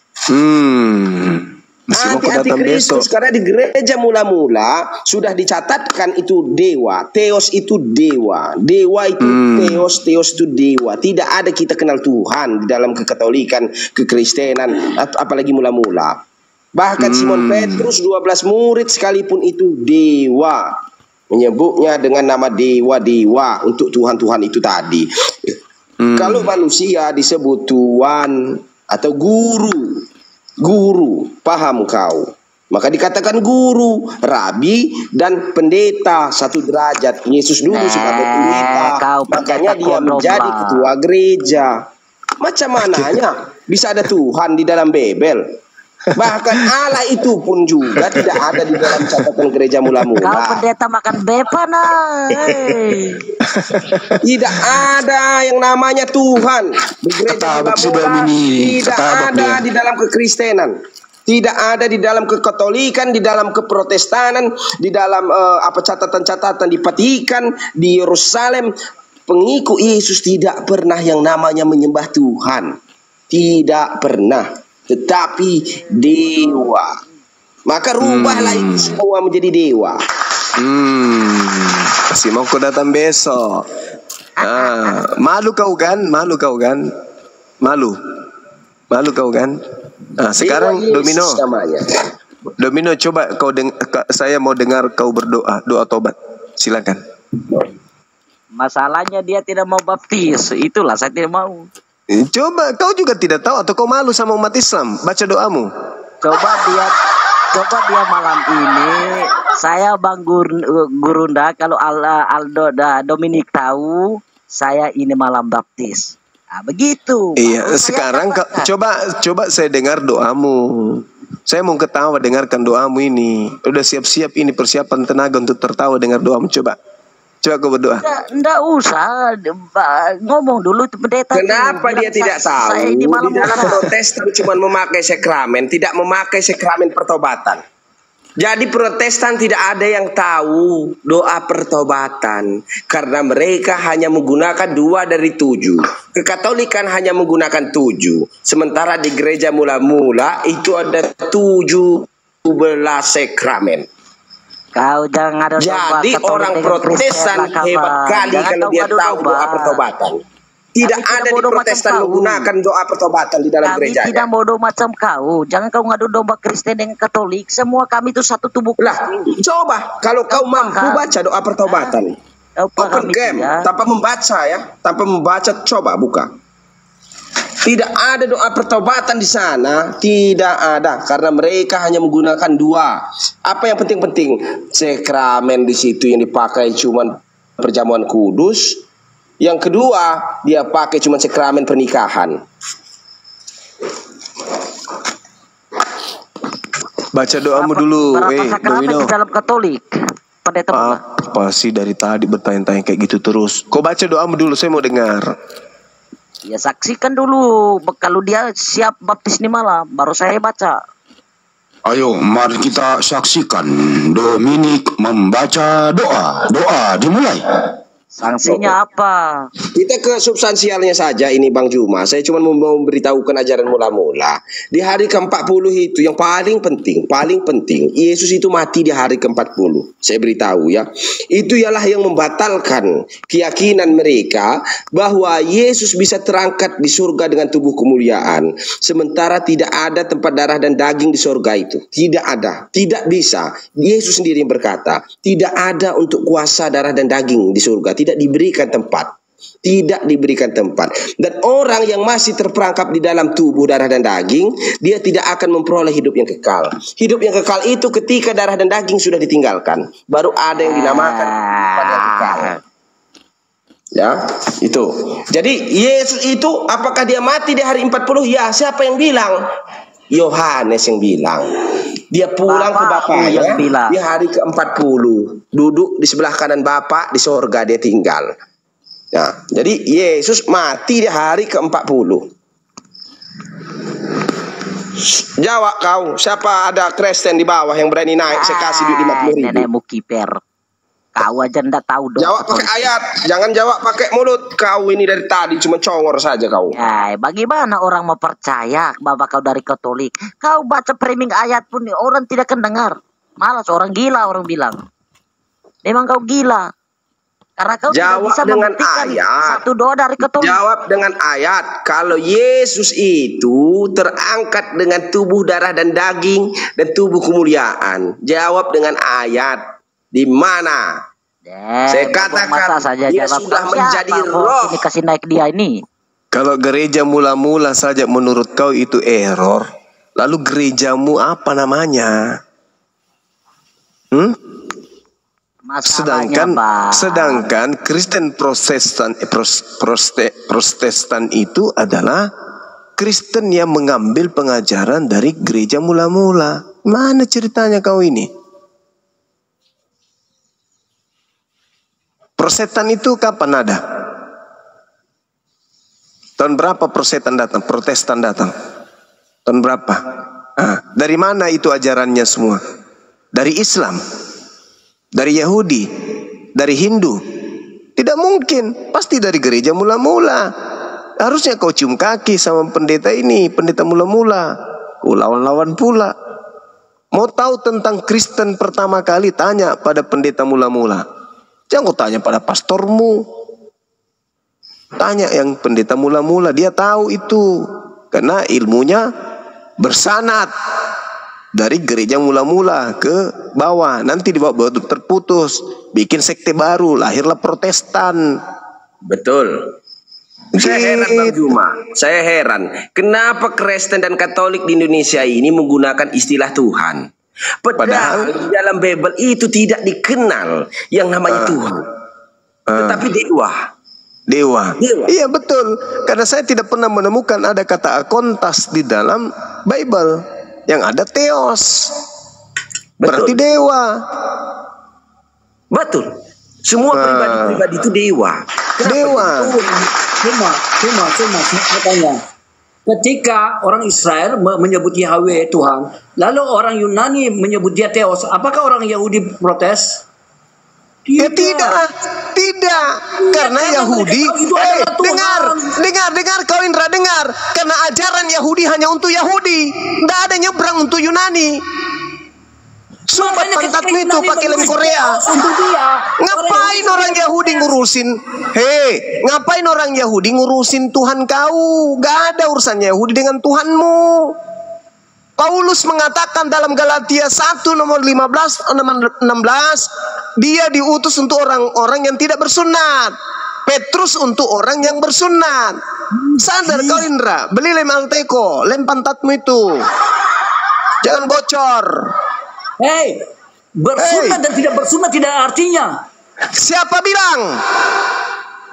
Anti-Kristus karena di gereja mula-mula sudah dicatatkan itu dewa, Theos itu dewa, dewa itu Theos itu dewa. Tidak ada kita kenal Tuhan di dalam kekatolikan, kekristenan, apalagi mula-mula. Bahkan Simon Petrus 12 murid sekalipun itu dewa, menyebutnya dengan nama dewa-dewa untuk Tuhan-Tuhan itu tadi. Kalau manusia disebut tuan atau guru, paham kau? Maka dikatakan guru, rabi, dan pendeta satu derajat. Yesus dulu sebagai pendeta, makanya dia menjadi ketua gereja. Macam mananya bisa ada Tuhan di dalam Bebel? Bahkan Allah itu pun juga tidak ada di dalam catatan gereja mula-mula. Kau pendeta makan bepana. Tidak ada yang namanya Tuhan di gereja mula-mula. Tidak ada di dalam kekristenan. Tidak ada di dalam kekatolikan, di dalam keprotestanan, di dalam catatan-catatan di Vatikan, di Yerusalem. Pengikut Yesus tidak pernah yang namanya menyembah Tuhan. Tidak pernah. Tetapi dewa. Maka rubahlah itu semua menjadi dewa. Masih mau kau datang besok. Malu kau kan? Malu kau kan? Sekarang Domino. Domino, coba saya mau dengar kau berdoa, doa tobat. Silakan. Masalahnya dia tidak mau baptis. Itulah saya tidak mau. Coba, kau juga tidak tahu atau kau malu sama umat Islam? Baca doamu. Coba dia malam ini, saya Bang Gurunda, kalau Aldo Dominik tahu, saya ini malam baptis. Nah, begitu. Iya, sekarang coba saya dengar doamu. Saya mau ketawa dengarkan doamu ini. Udah siap-siap ini persiapan tenaga untuk tertawa dengar doamu. Coba kau berdoa. Enggak usah ngomong dulu pendeta. Kenapa dia tidak tahu? Di dalam Protestan cuma memakai sakramen, tidak memakai sakramen pertobatan. Jadi Protestan tidak ada yang tahu doa pertobatan karena mereka hanya menggunakan 2 dari 7. Kekatolikan hanya menggunakan 7. Sementara di gereja mula-mula itu ada 17 sakramen. Kau jangan ada Jadi orang Protestan hebat kali kalau dia tahu doa pertobatan. Tidak ada di Protestan menggunakan doa pertobatan di dalam gereja. Kami tidak bodoh macam kau. Jangan kau ngadu domba Kristen dengan Katolik. Semua kami itu satu tubuh. Lah, coba kalau kau mampu baca doa pertobatan. Open game tanpa membaca ya, tanpa membaca, coba buka. Tidak ada doa pertobatan di sana, tidak ada karena mereka hanya menggunakan 2. Apa yang penting-penting? Sakramen di situ yang dipakai cuma perjamuan kudus. Yang kedua, dia pakai cuma sakramen pernikahan. Baca doamu dulu, Domino. Di dalam Katolik. Apa sih dari tadi bertanya-tanya kayak gitu terus? Kau baca doamu dulu, saya mau dengar. Ya saksikan dulu. Kalau dia siap baptis nih malam, baru saya baca. Ayo, mari kita saksikan Dominik membaca doa. Doa dimulai. Sanksinya apa? Kita ke substansialnya saja ini Bang Juma. Saya cuma mau memberitahukan ajaran mula-mula. Di hari ke-40 itu yang paling penting, Yesus itu mati di hari ke-40. Saya beritahu ya. Itu ialah yang membatalkan keyakinan mereka bahwa Yesus bisa terangkat di surga dengan tubuh kemuliaan. Sementara tidak ada tempat darah dan daging di surga itu. Tidak ada, tidak bisa. Yesus sendiri yang berkata, tidak ada untuk kuasa darah dan daging di surga. Tidak diberikan tempat. Tidak diberikan tempat. Dan orang yang masih terperangkap di dalam tubuh, darah dan daging, dia tidak akan memperoleh hidup yang kekal. Hidup yang kekal itu ketika darah dan daging sudah ditinggalkan, baru ada yang dinamakan kehidupan yang kekal. Ya, itu. Jadi Yesus itu apakah dia mati di hari 40? Ya, siapa yang bilang? Yohanes yang bilang. Dia pulang ke Bapaknya di hari ke-40. Duduk di sebelah kanan Bapa di sorga, dia tinggal. Nah, jadi Yesus mati di hari ke-40. Jawab kau, siapa ada Kristen di bawah yang berani naik? Saya kasih duit 50.000. Nenekmu kiper. Kau aja ndak tahu dong. Jawab pakai ayat, jangan jawab pakai mulut. Kau ini dari tadi cuma congor saja kau. Ya, bagaimana orang mau percaya bahwa kau dari Katolik? Kau baca framing ayat pun orang tidak akan dengar. Malas, orang gila orang bilang. Memang kau gila. Karena kau jawab tidak bisa dengan membuktikan ayat. satu doa dari Katolik. Jawab dengan ayat. Kalau Yesus itu terangkat dengan tubuh, darah dan daging dan tubuh kemuliaan. Jawab dengan ayat. Di mana? Saya katakan saja dia sudah menjadi roh. Ini kasih naik dia ini. Kalau gereja mula-mula saja menurut kau itu error, lalu gerejamu apa namanya? Sedangkan Kristen Protestan itu adalah Kristen yang mengambil pengajaran dari gereja mula-mula. Mana ceritanya kau ini? Protestan itu kapan ada? Tahun berapa Protestan datang? Tahun berapa? Dari mana itu ajarannya semua? Dari Islam? Dari Yahudi? Dari Hindu? Tidak mungkin, pasti dari gereja mula-mula. Harusnya kau cium kaki sama pendeta ini, pendeta mula-mula. Lawan-lawan pula. Mau tahu tentang Kristen pertama kali, tanya pada pendeta mula-mula. Jangan kau tanya pada pastormu. Tanya yang pendeta mula-mula, dia tahu itu. Karena ilmunya bersanad dari gereja mula-mula ke bawah. Nanti di bawah terputus, bikin sekte baru, lahirlah Protestan. Betul. Saya heran Bang Juma. Saya heran. Kenapa Kristen dan Katolik di Indonesia ini menggunakan istilah Tuhan? Padahal di dalam Bible itu tidak dikenal yang namanya Tuhan, tetapi dewa. Iya betul. Karena saya tidak pernah menemukan ada kata akontas di dalam Bible. Yang ada theos. Berarti dewa. Betul. Semua pribadi-pribadi itu dewa. Dewa. Cuma saya tanya. Ketika orang Israel menyebut Yahweh Tuhan, lalu orang Yunani menyebut dia Theos, apakah orang Yahudi protes? Tidak. Karena Yahudi, dengar kau Indra, dengar. Karena ajaran Yahudi hanya untuk Yahudi, tidak ada nyebrang untuk Yunani. Sumpah pantatmu itu pakai lem Korea. Ngapain orang Yahudi ngurusin? Ngapain orang Yahudi ngurusin Tuhan kau? Gak ada urusannya Yahudi dengan Tuhanmu. Paulus mengatakan dalam Galatia 1 nomor 16, dia diutus untuk orang-orang yang tidak bersunat. Petrus untuk orang yang bersunat. Sadar kau Indra, beli lem Alteco, lem pantatmu itu. Jangan bocor. Bersunat dan tidak bersunat tidak ada artinya. Siapa bilang?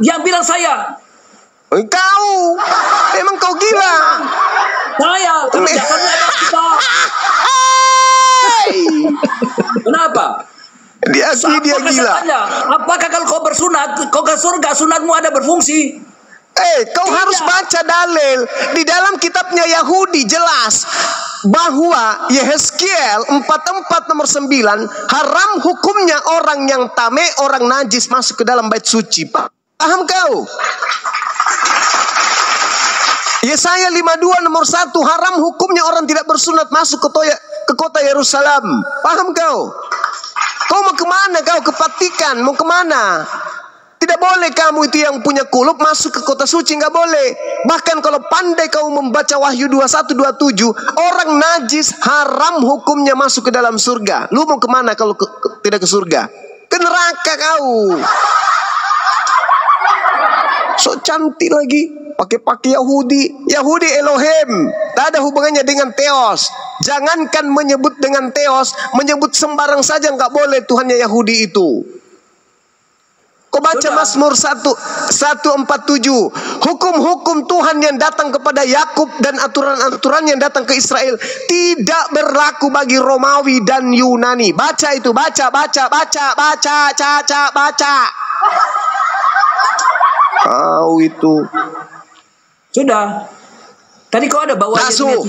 Yang bilang saya. Kau. Emang kau gila. Saya. Kenapa? Dia gila. Apakah kalau kau bersunat, kau ke surga, sunatmu ada berfungsi? Kau harus baca dalil di dalam kitabnya Yahudi jelas bahwa Yehezkiel 44 nomor 9 haram hukumnya orang yang tame, orang najis masuk ke dalam bait suci. Paham kau? Yesaya 52 nomor 1 haram hukumnya orang tidak bersunat masuk ke kota Yerusalem. Paham kau? Kau mau kemana kau? Ke Vatikan? Mau kemana? Tidak boleh kamu itu yang punya kulup masuk ke kota suci, nggak boleh. Bahkan kalau pandai kau membaca Wahyu 21-27, orang najis haram hukumnya masuk ke dalam surga. Lu mau kemana kalau tidak ke surga? Ke neraka kau. So cantik lagi, pakai Yahudi. Yahudi Elohim, tak ada hubungannya dengan Theos. Jangankan menyebut dengan Theos, menyebut sembarang saja nggak boleh Tuhannya Yahudi itu. Kau baca Mazmur 147, hukum-hukum Tuhan yang datang kepada Yakub dan aturan-aturan yang datang ke Israel tidak berlaku bagi Romawi dan Yunani. Baca itu, baca. Itu. Sudah. Tadi kau ada bawa Yeremia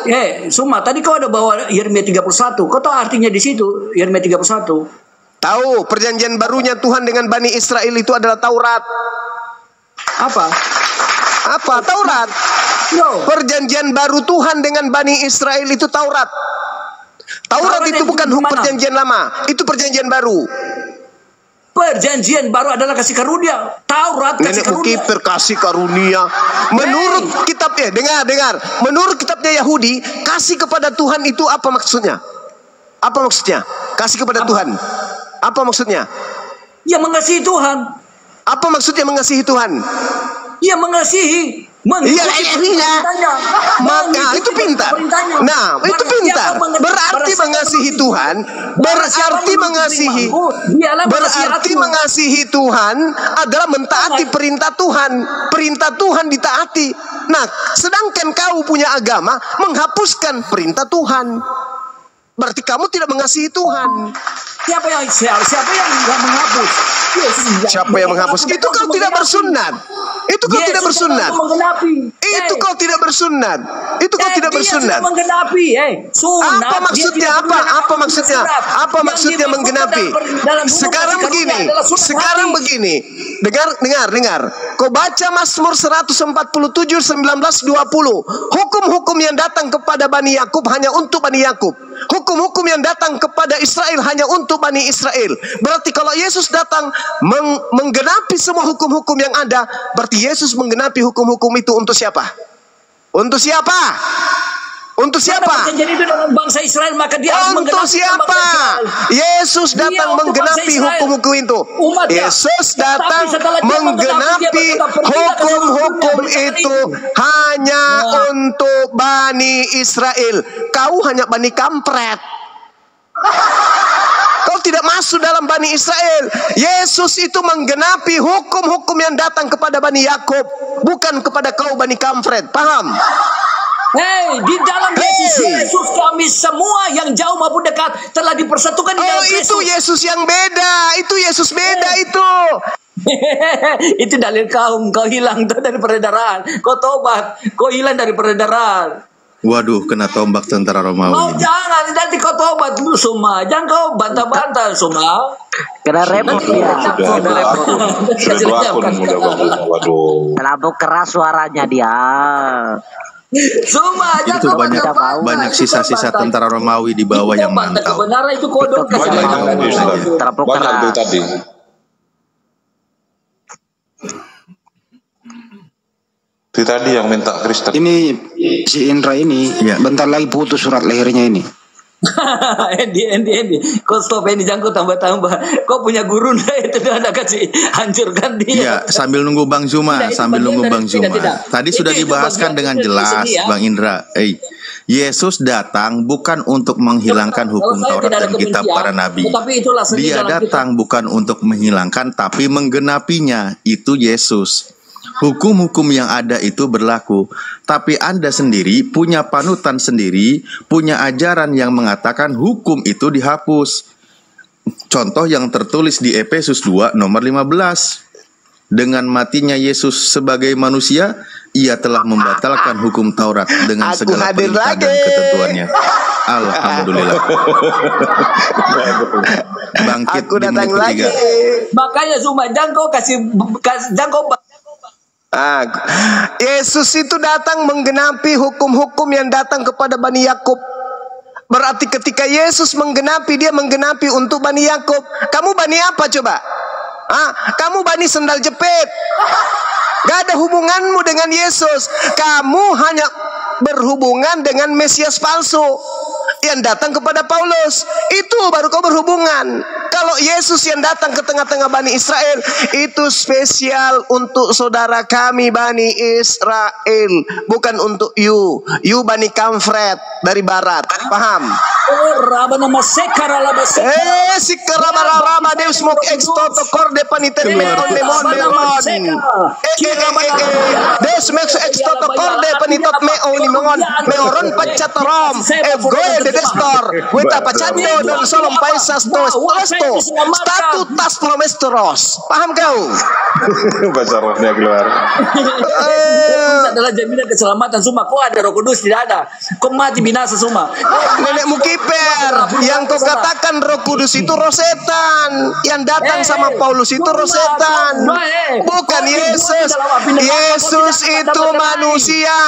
30. Suma, tadi kau ada bawa Yeremia 31. Kau tahu artinya di situ Yeremia 31? Tahu, perjanjian barunya Tuhan dengan Bani Israel itu adalah Taurat. Apa? Taurat. No. Perjanjian baru Tuhan dengan Bani Israel itu Taurat. Taurat itu bukan perjanjian lama, itu perjanjian baru. Perjanjian baru adalah kasih karunia. Taurat kasih karunia. Kasih karunia. Menurut kitabnya, dengar. Menurut kitabnya Yahudi, kasih kepada Tuhan itu apa maksudnya? Apa maksudnya? Kasih kepada Tuhan. Apa maksudnya? Ya mengasihi Tuhan. Apa maksudnya mengasihi Tuhan? Ya mengasihi. Itu pintar. Nah, itu pintar. Berarti mengasihi Tuhan, berarti mengasihi Tuhan adalah mentaati perintah Tuhan. Perintah Tuhan ditaati. Nah, sedangkan kau punya agama menghapuskan perintah Tuhan. Berarti kamu tidak mengasihi Tuhan. Siapa yang menghapus? Siapa yang menghapus? Itu kau tidak bersunat. Itu kau tidak bersunat. Itu kau tidak bersunat. Itu kau tidak bersunat. Apa maksudnya? Apa maksudnya? Apa maksudnya menggenapi? Sekarang begini. Dengar. Kau baca Mazmur 147 19 20. Hukum-hukum yang datang kepada Bani Yakub hanya untuk Bani Yakub. Hukum-hukum yang datang kepada Israel hanya untuk Bani Israel. Berarti kalau Yesus datang menggenapi semua hukum-hukum yang ada, berarti Yesus menggenapi hukum-hukum itu untuk siapa? Untuk siapa? Untuk siapa? Jadi itu dalam bangsa Israel, maka dia harus untuk siapa? Yesus datang menggenapi hukum-hukum itu. Yesus datang menggenapi hukum-hukum itu hanya untuk Bani Israel. Kau hanya Bani kampret. Kau tidak masuk dalam Bani Israel. Yesus itu menggenapi hukum-hukum yang datang kepada Bani Yakub, bukan kepada kau Bani kampret. Paham? Di dalam Yesus kami semua yang jauh maupun dekat telah dipersatukan di dalam Yesus. Itu Yesus yang beda. Itu Yesus beda itu. Itu dalil kau hilang dari peredaran. Kau tobat, kau hilang dari peredaran. Waduh, kena tombak tentara Romawi. Jangan, nanti kau tobat dulu Suma. Jangan kau bantah-bantah Suma. Kena repot dia. Terlalu keras suaranya dia. Suma aja itu banyak sisa-sisa tentara Romawi di bawah yang mantau. Kebenaran itu kodok banyak itu tadi. Itu tadi yang minta Kristen. Ini si Indra ini bentar lagi putus surat lehernya ini. Endi kau stop ini, jangan kau tambah kau punya guru itu anda kasih hancurkan dia. Iya, sambil nunggu Bang Zuma. Tadi sudah dibahaskan dengan jelas Bang Indra. Yesus datang bukan untuk menghilangkan hukum Taurat dan kitab para nabi. Dia datang bukan untuk menghilangkan tapi menggenapinya. Itu Yesus. Hukum-hukum yang ada itu berlaku, tapi Anda sendiri punya panutan sendiri, punya ajaran yang mengatakan hukum itu dihapus. Contoh yang tertulis di Efesus 2 nomor 15. Dengan matinya Yesus sebagai manusia, ia telah membatalkan hukum Taurat dengan segala perintah dan ketentuannya. Alhamdulillah. Bangkit di menit ketiga. Makanya Zuma, jangan kau Yesus itu datang menggenapi hukum-hukum yang datang kepada Bani Yakub. Berarti ketika Yesus menggenapi, dia menggenapi untuk Bani Yakub. Kamu Bani apa coba? Kamu Bani sendal jepit. Gak ada hubunganmu dengan Yesus. Kamu hanya berhubungan dengan Mesias palsu yang datang kepada Paulus. Itu baru kau berhubungan. Kalau Yesus yang datang ke tengah-tengah Bani Israel, itu spesial untuk saudara kami Bani Israel, bukan untuk you Bani Kamfret dari barat. Paham? Sikarama Deus mok extoto corde paniten meon Deus mok extoto corde panitot meon meoron pacatarom goe de destor weta pacando don solom paisas tos statutas promesteros. Paham kau? Bahasa rohnya keluar. Adalah jaminan keselamatan semua. Kau ada Roh Kudus, tidak ada. Kau mati binasa semua. Nenekmu kiper, yang kau katakan Roh Kudus itu roh setan. Yang datang sama Paulus itu roh setan. Bukan Yesus. Yesus itu manusia.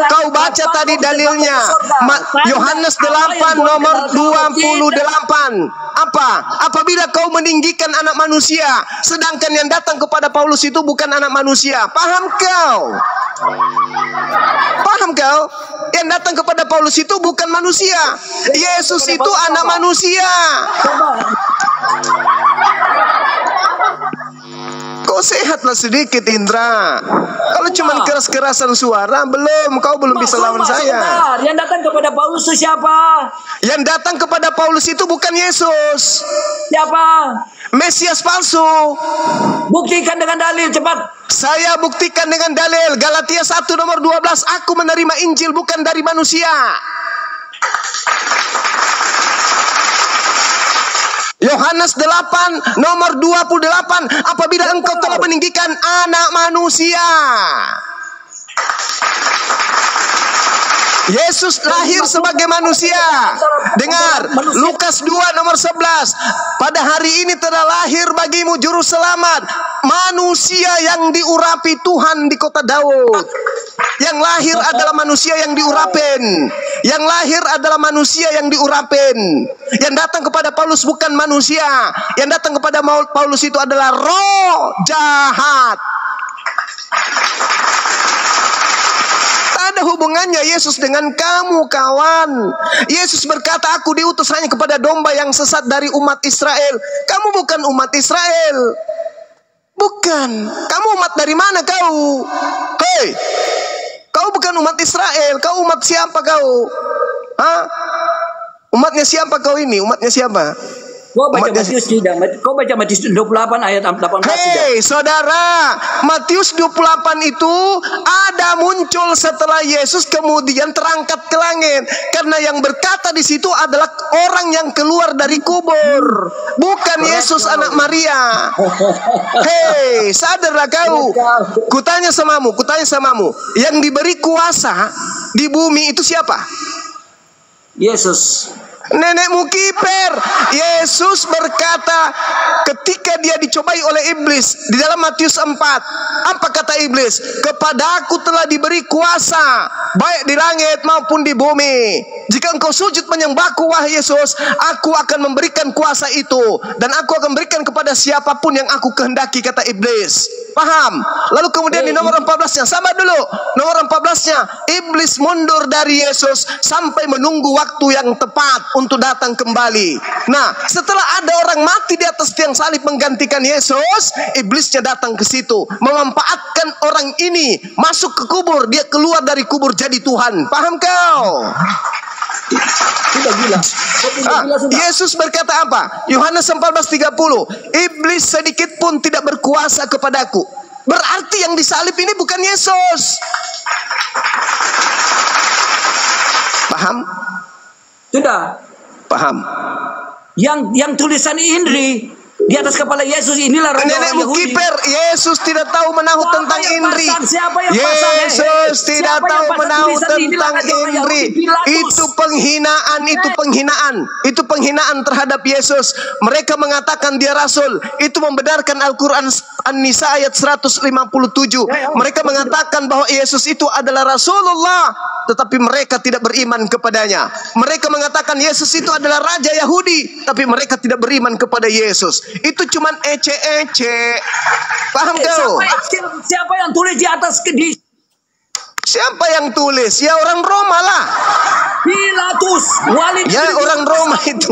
Kau baca tadi dalilnya. Yohanes 8 nomor 28. Apa? Apabila kau meninggikan anak manusia, sedangkan yang datang kepada Paulus itu bukan anak manusia. Paham kau? Paham kau? Yang datang kepada Paulus itu bukan manusia. Yesus itu anak manusia. Kau sehatlah sedikit Indra. Kalau cuma keras-kerasan suara, kau belum bisa lawan saya. Yang datang kepada Paulus itu siapa? Yang datang kepada Paulus itu bukan Yesus. Siapa? Mesias palsu. Buktikan dengan dalil cepat. Saya buktikan dengan dalil. Galatia 1 nomor 12. Aku menerima Injil bukan dari manusia. Yohanes 8 nomor 28. Apabila engkau telah meninggikan anak manusia. Yesus lahir sebagai manusia. Dengar, Lukas 2 nomor 11. Pada hari ini telah lahir bagimu juru selamat, manusia yang diurapi Tuhan di kota Daud. Yang lahir adalah manusia yang diurapin. Yang lahir adalah manusia yang diurapin. Yang datang kepada Paulus bukan manusia. Yang datang kepada Paulus itu adalah roh jahat. Ada hubungannya Yesus dengan kamu, kawan. Yesus berkata, aku diutus hanya kepada domba yang sesat dari umat Israel. Kamu bukan umat Israel. Bukan. Kamu umat dari mana kau? Hei, kau bukan umat Israel. Kau umat siapa kau? Hah? Umatnya siapa kau ini? Umatnya siapa? Kau baca Matius tidak? Kau baca Matius 28 ayat 18 tidak? Hei saudara, Matius 28 itu ada muncul setelah Yesus kemudian terangkat ke langit. Karena yang berkata di situ adalah orang yang keluar dari kubur, bukan Yesus anak Maria. Hei, sadarlah kau. Kutanya samamu, yang diberi kuasa di bumi itu siapa? Yesus. Nenekmu kiper. Yesus berkata ketika dia dicobai oleh iblis di dalam Matius 4. Apa kata iblis? Kepadaku telah diberi kuasa baik di langit maupun di bumi. Jika engkau sujud menyembahku wahai Yesus, aku akan memberikan kuasa itu, dan aku akan berikan kepada siapapun yang aku kehendaki, kata iblis. Paham? Lalu kemudian di nomor 14-nya, sama dulu. Nomor 14-nya, iblis mundur dari Yesus sampai menunggu waktu yang tepat untuk datang kembali. Nah, setelah ada orang mati di atas tiang salib menggantikan Yesus, iblisnya datang ke situ, memanfaatkan orang ini masuk ke kubur, dia keluar dari kubur jadi Tuhan. Paham kau? Sudah gila. Yesus berkata apa? Yohanes 14:30. Iblis sedikit pun tidak berkuasa kepadaku. Berarti yang disalib ini bukan Yesus. Paham? Sudah. Paham. Yang tulisan Indri di atas kepala Yesus inilah nenekmu kiper. Yesus tidak tahu menahu tentang Indri. Yesus tidak tahu menahu tentang Indri. Itu penghinaan, itu penghinaan terhadap Yesus. Mereka mengatakan dia rasul. Itu membenarkan Al-Quran An-Nisa ayat 157. Mereka mengatakan bahwa Yesus itu adalah Rasulullah, tetapi mereka tidak beriman kepadanya. Mereka mengatakan Yesus itu adalah Raja Yahudi, tapi mereka tidak beriman kepada Yesus. Itu cuman ece-ece. Paham kau? Siapa yang tulis di atas Siapa yang tulis? Ya orang Roma lah. Pilatus, wali ya orang Roma itu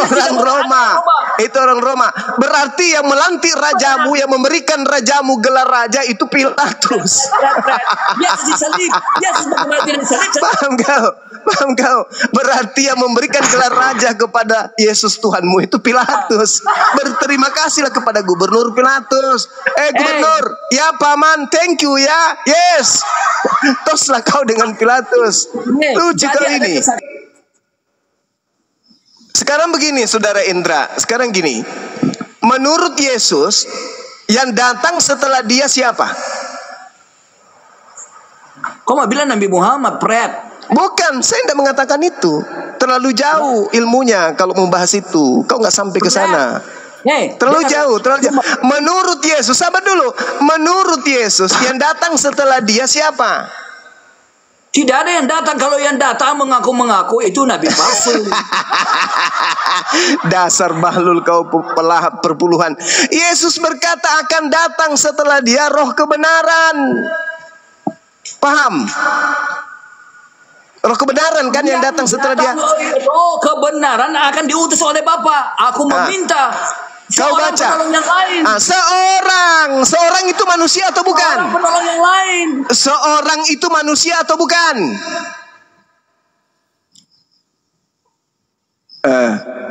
orang Roma. Itu orang Roma. Berarti yang melantik rajamu, yang memberikan rajamu gelar raja itu Pilatus. Yesus disalib. Yesus mati disalib. Paham kau? Berarti yang memberikan gelar raja kepada Yesus Tuhanmu itu Pilatus. Berterima kasihlah kepada Gubernur Pilatus. Gubernur, ya paman, thank you ya. Yes. Toslah kau dengan Pilatus. Lucu kali ini. Sekarang begini, Saudara Indra. Sekarang gini. Menurut Yesus, yang datang setelah dia siapa? Kau mau bilang Nabi Muhammad, Pret? Bukan, saya tidak mengatakan itu. Terlalu jauh ilmunya kalau membahas itu. Kau nggak sampai ke sana. Terlalu jauh. Menurut Yesus, sabar dulu. Menurut Yesus, yang datang setelah dia siapa? Tidak ada yang datang. Kalau yang datang mengaku-mengaku itu nabi palsu. Dasar bahlul kau pelahap perpuluhan. Yesus berkata akan datang setelah dia roh kebenaran. Paham? Roh kebenaran kan yang datang setelah dia. Roh kebenaran akan diutus oleh Bapa. Aku meminta. Kau baca. Seorang itu manusia atau bukan? Seorang penolong yang lain. Seorang itu manusia atau bukan?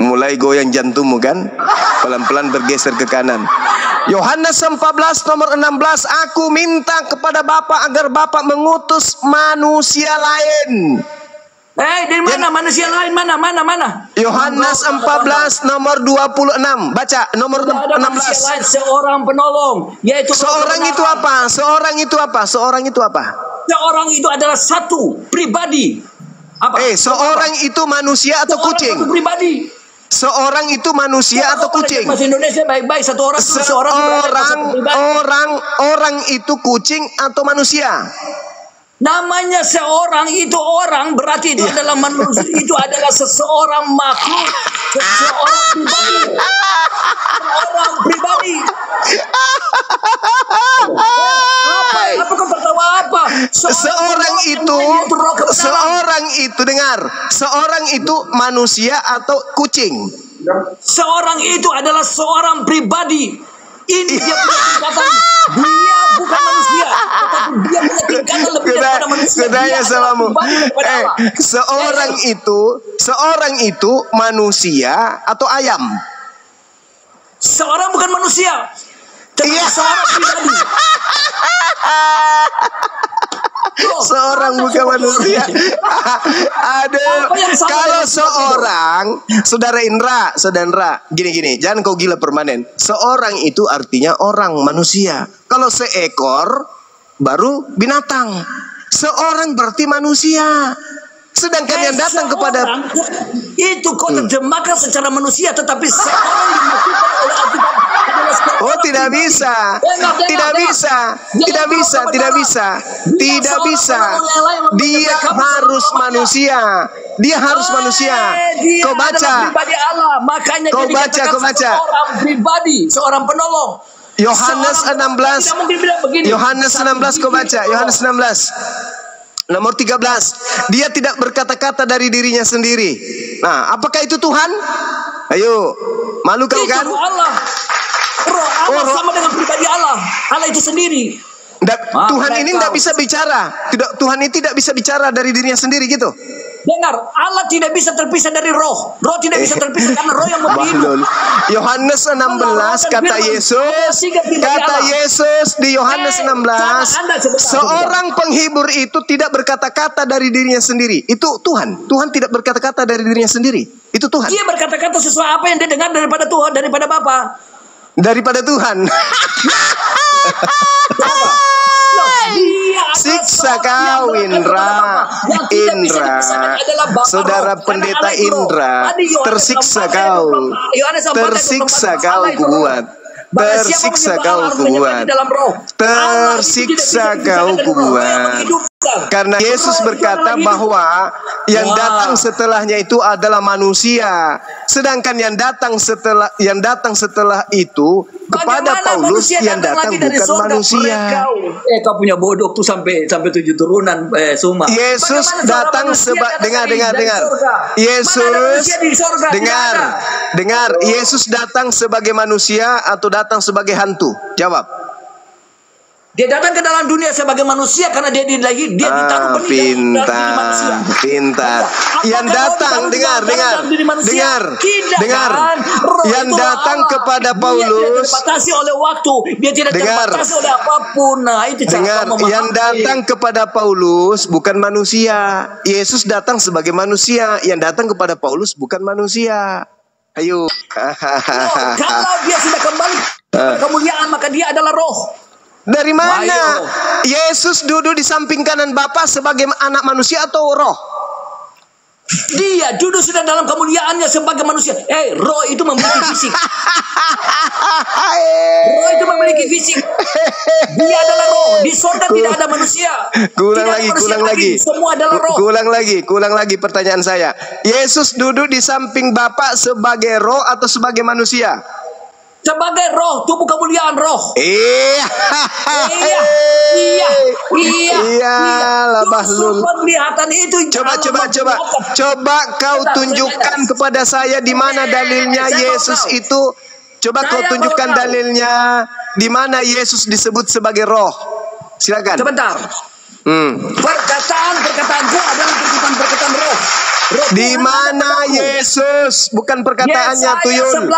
Mulai goyang jantungmu kan? Pelan-pelan bergeser ke kanan. Yohanes 14 nomor 16, aku minta kepada Bapa agar Bapa mengutus manusia lain. Dari mana manusia lain? Mana? Yohanes 14 nomor 26. Baca nomor 16. Lain, seorang penolong, yaitu seorang itu apa? Seorang itu adalah satu pribadi. Apa? Seorang itu manusia atau kucing? Pribadi. Seorang itu manusia atau kucing? Bahasa Indonesia baik-baik. Orang itu kucing atau manusia? Namanya seorang itu orang, berarti itu adalah manusia. Itu adalah seseorang makhluk, seorang pribadi. Apa kau tertawa apa? Seorang itu dengar. Seorang itu manusia atau kucing? Seorang itu adalah seorang pribadi. Ini dia tingkatan, dia bukan manusia, tetapi dia punya tingkatan lebih daripada manusia. Seorang itu manusia atau ayam? Seorang bukan manusia, tetapi seorang pribadi. Seorang bukan manusia. Kalau seorang, saudara Indra, gini, jangan kau gila permanen. Seorang itu artinya orang, manusia. Kalau seekor, baru binatang. Seorang berarti manusia. Sedangkan yang datang kepada itu kau terjemahkan secara manusia, tetapi seorang dimaksudkan oleh Alkitab. Oh, tidak bisa. Dia harus manusia. Kau baca. Makanya kau baca. Seorang pribadi, seorang penolong. Yohanes 16 kau baca. Yohanes 16 nomor 13. Dia tidak berkata-kata dari dirinya sendiri. Nah, apakah itu Tuhan? Ayo, malu kau kan? Roh Allah sama dengan pribadi Allah. Allah itu sendiri. Tuhan ini tidak bisa bicara. Tuhan ini tidak bisa bicara dari dirinya sendiri gitu. Dengar, Allah tidak bisa terpisah dari roh. Roh tidak bisa terpisah karena roh yang memberi hidup. Yohanes 16 kata Yesus di Yohanes 16, seorang penghibur itu tidak berkata-kata dari dirinya sendiri. Itu Tuhan. Tuhan tidak berkata-kata dari dirinya sendiri. Itu Tuhan. Dia berkata-kata sesuai apa yang dia dengar daripada Tuhan, daripada Bapa. Daripada Tuhan. Siksa kau Indra. Saudara pendeta Indra, tersiksa kau. Tersiksa kau kubuat. Tersiksa kau kubuat. Karena Yesus berkata bahwa yang datang setelahnya itu adalah manusia. Sedangkan yang datang setelah itu kepada Paulus yang datang bukan manusia. Kau punya bodoh tuh sampai 7 turunan Suma. Yesus datang dengar. Yesus dengar. Yesus datang sebagai manusia atau datang sebagai hantu? Jawab. Dia datang ke dalam dunia sebagai manusia karena dia ditaruh benih dari manusia. Pintar. Yang datang dengar. Yang datang kepada Paulus. Dia tidak dibatasi oleh waktu. Dia tidak dibatasi oleh apapun. Nah, itu cara yang datang kepada Paulus bukan manusia. Yesus datang sebagai manusia. Yang datang kepada Paulus bukan manusia. Ayo. Kalau dia sudah kembali kemuliaan maka dia adalah roh. Dari mana? Yesus duduk di samping kanan Bapa sebagai anak manusia atau roh? Dia duduk sedang dalam kemuliaannya sebagai manusia. Roh itu memiliki fisik. Roh itu memiliki fisik. Dia adalah roh. Di surga tidak ada manusia. Kulang lagi. Semua adalah roh. Kulang lagi pertanyaan saya. Yesus duduk di samping Bapa sebagai roh atau sebagai manusia? Sebagai roh, tubuh kemuliaan roh. Iya. Bahlul. Penglihatan itu coba kau tunjukkan kepada saya di mana dalilnya Yesus itu. Coba kau tunjukkan dalilnya di mana Yesus disebut sebagai roh. Silakan. Sebentar. Perkataanku adalah perkataan roh. Di mana Yesus? Bukan perkataannya Tuyul.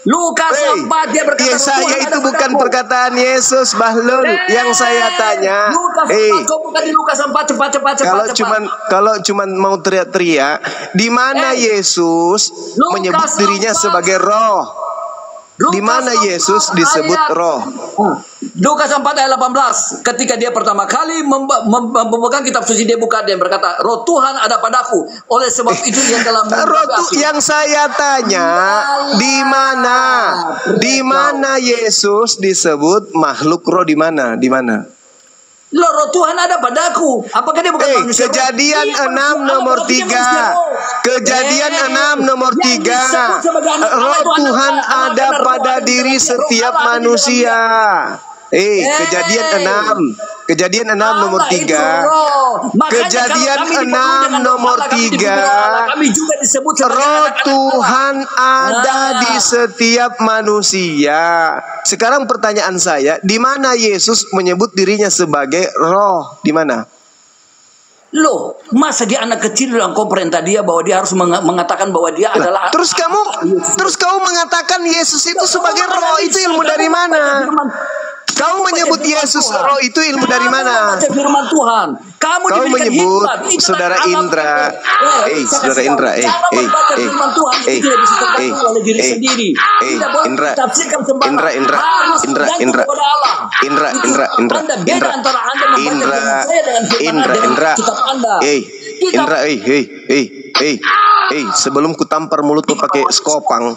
Lukas 4 dia berkata Yesaya itu bukan perkataan Yesus, Bahlul. Yang saya tanya, Lukas 4, kau bukan di Lukas 4 cepat. Kalau cuman mau teriak-teriak, di mana Yesus menyebut dirinya sebagai roh? Di mana Yesus disebut roh? Lukas 4 ayat 18. Ketika dia pertama kali memegang kitab suci, dia buka dan berkata, Roh Tuhan ada padaku. Oleh sebab itu yang dalam yang saya tanya, di mana Yesus disebut makhluk roh? Di mana? Roh Tuhan ada padaku. Apakah dia bukan manusia? Kejadian 6 nomor 3. Kejadian 6 nomor 3. Roh Tuhan ada pada diri setiap manusia. Kejadian 6 nomor 3. Kejadian 6 nomor 3. Roh Tuhan ada di setiap manusia. Sekarang pertanyaan saya, di mana Yesus menyebut dirinya sebagai roh? Di mana? Loh, masa dia anak kecil yang kau perintah dia bahwa dia harus mengatakan bahwa dia adalah terus kamu mengatakan Yesus itu sebagai roh, itu ilmu dari mana? Kau menyebut Yesus roh itu ilmu dari mana? Firman Tuhan. Kamu menyebut Saudara Indra. Saudara Indra. Sebelum kutampar mulutmu pakai skopang.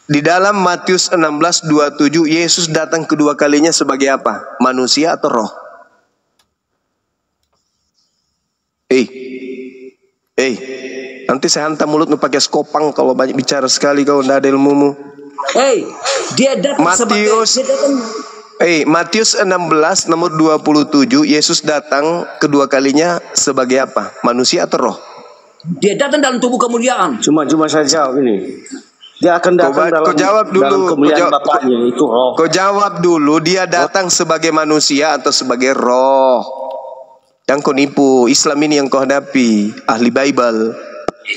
Di dalam Matius 16:27 Yesus datang kedua kalinya sebagai apa? Manusia atau roh? Nanti saya hantam mulutmu pakai skopang kalau banyak bicara sekali kau, ndak ada ilmumu. Dia datang Matius 16 nomor 27 Yesus datang kedua kalinya sebagai apa? Manusia atau roh? Dia datang dalam tubuh kemuliaan. Cuma saya jawab ini. Dia akan datang dalam kemuliaan Bapaknya, itu roh. Kau jawab dulu, dia datang sebagai manusia atau sebagai roh? Yang kau nipu, Islam ini yang kau hadapi, ahli Bible.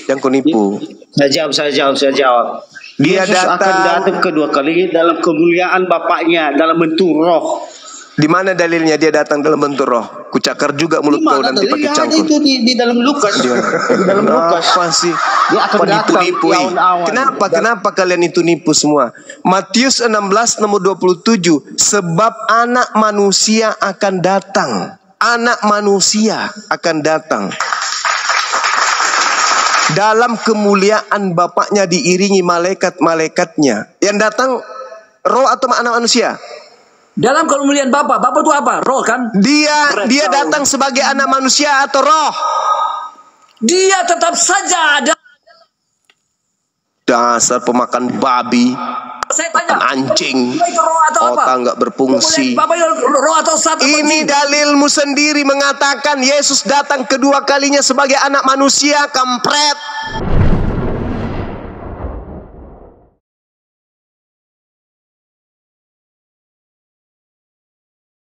Yang kau nipu. Saya jawab. Dia akan datang kedua kali dalam kemuliaan Bapaknya dalam bentuk roh. Di mana dalilnya dia datang dalam bentuk roh? Kucakar juga mulut kau nanti pakai cangkul. Itu di dalam Lukas. Di dalam Lukas. Apa sih? Dia akan nipu. Kenapa kalian itu nipu semua? Matius 16 nomor 27. Sebab anak manusia akan datang. Anak manusia akan datang. Dalam kemuliaan Bapaknya diiringi malaikat-malaikatnya. Yang datang roh atau anak manusia? Dalam kemuliaan Bapa itu apa? Roh kan? Dia datang sebagai anak manusia atau roh? Dia tetap saja ada. Dasar pemakan babi. Saya tanya, anjing. Itu roh atau otak nggak berfungsi. Roh atau ini dalilmu sendiri mengatakan Yesus datang kedua kalinya sebagai anak manusia, kampret.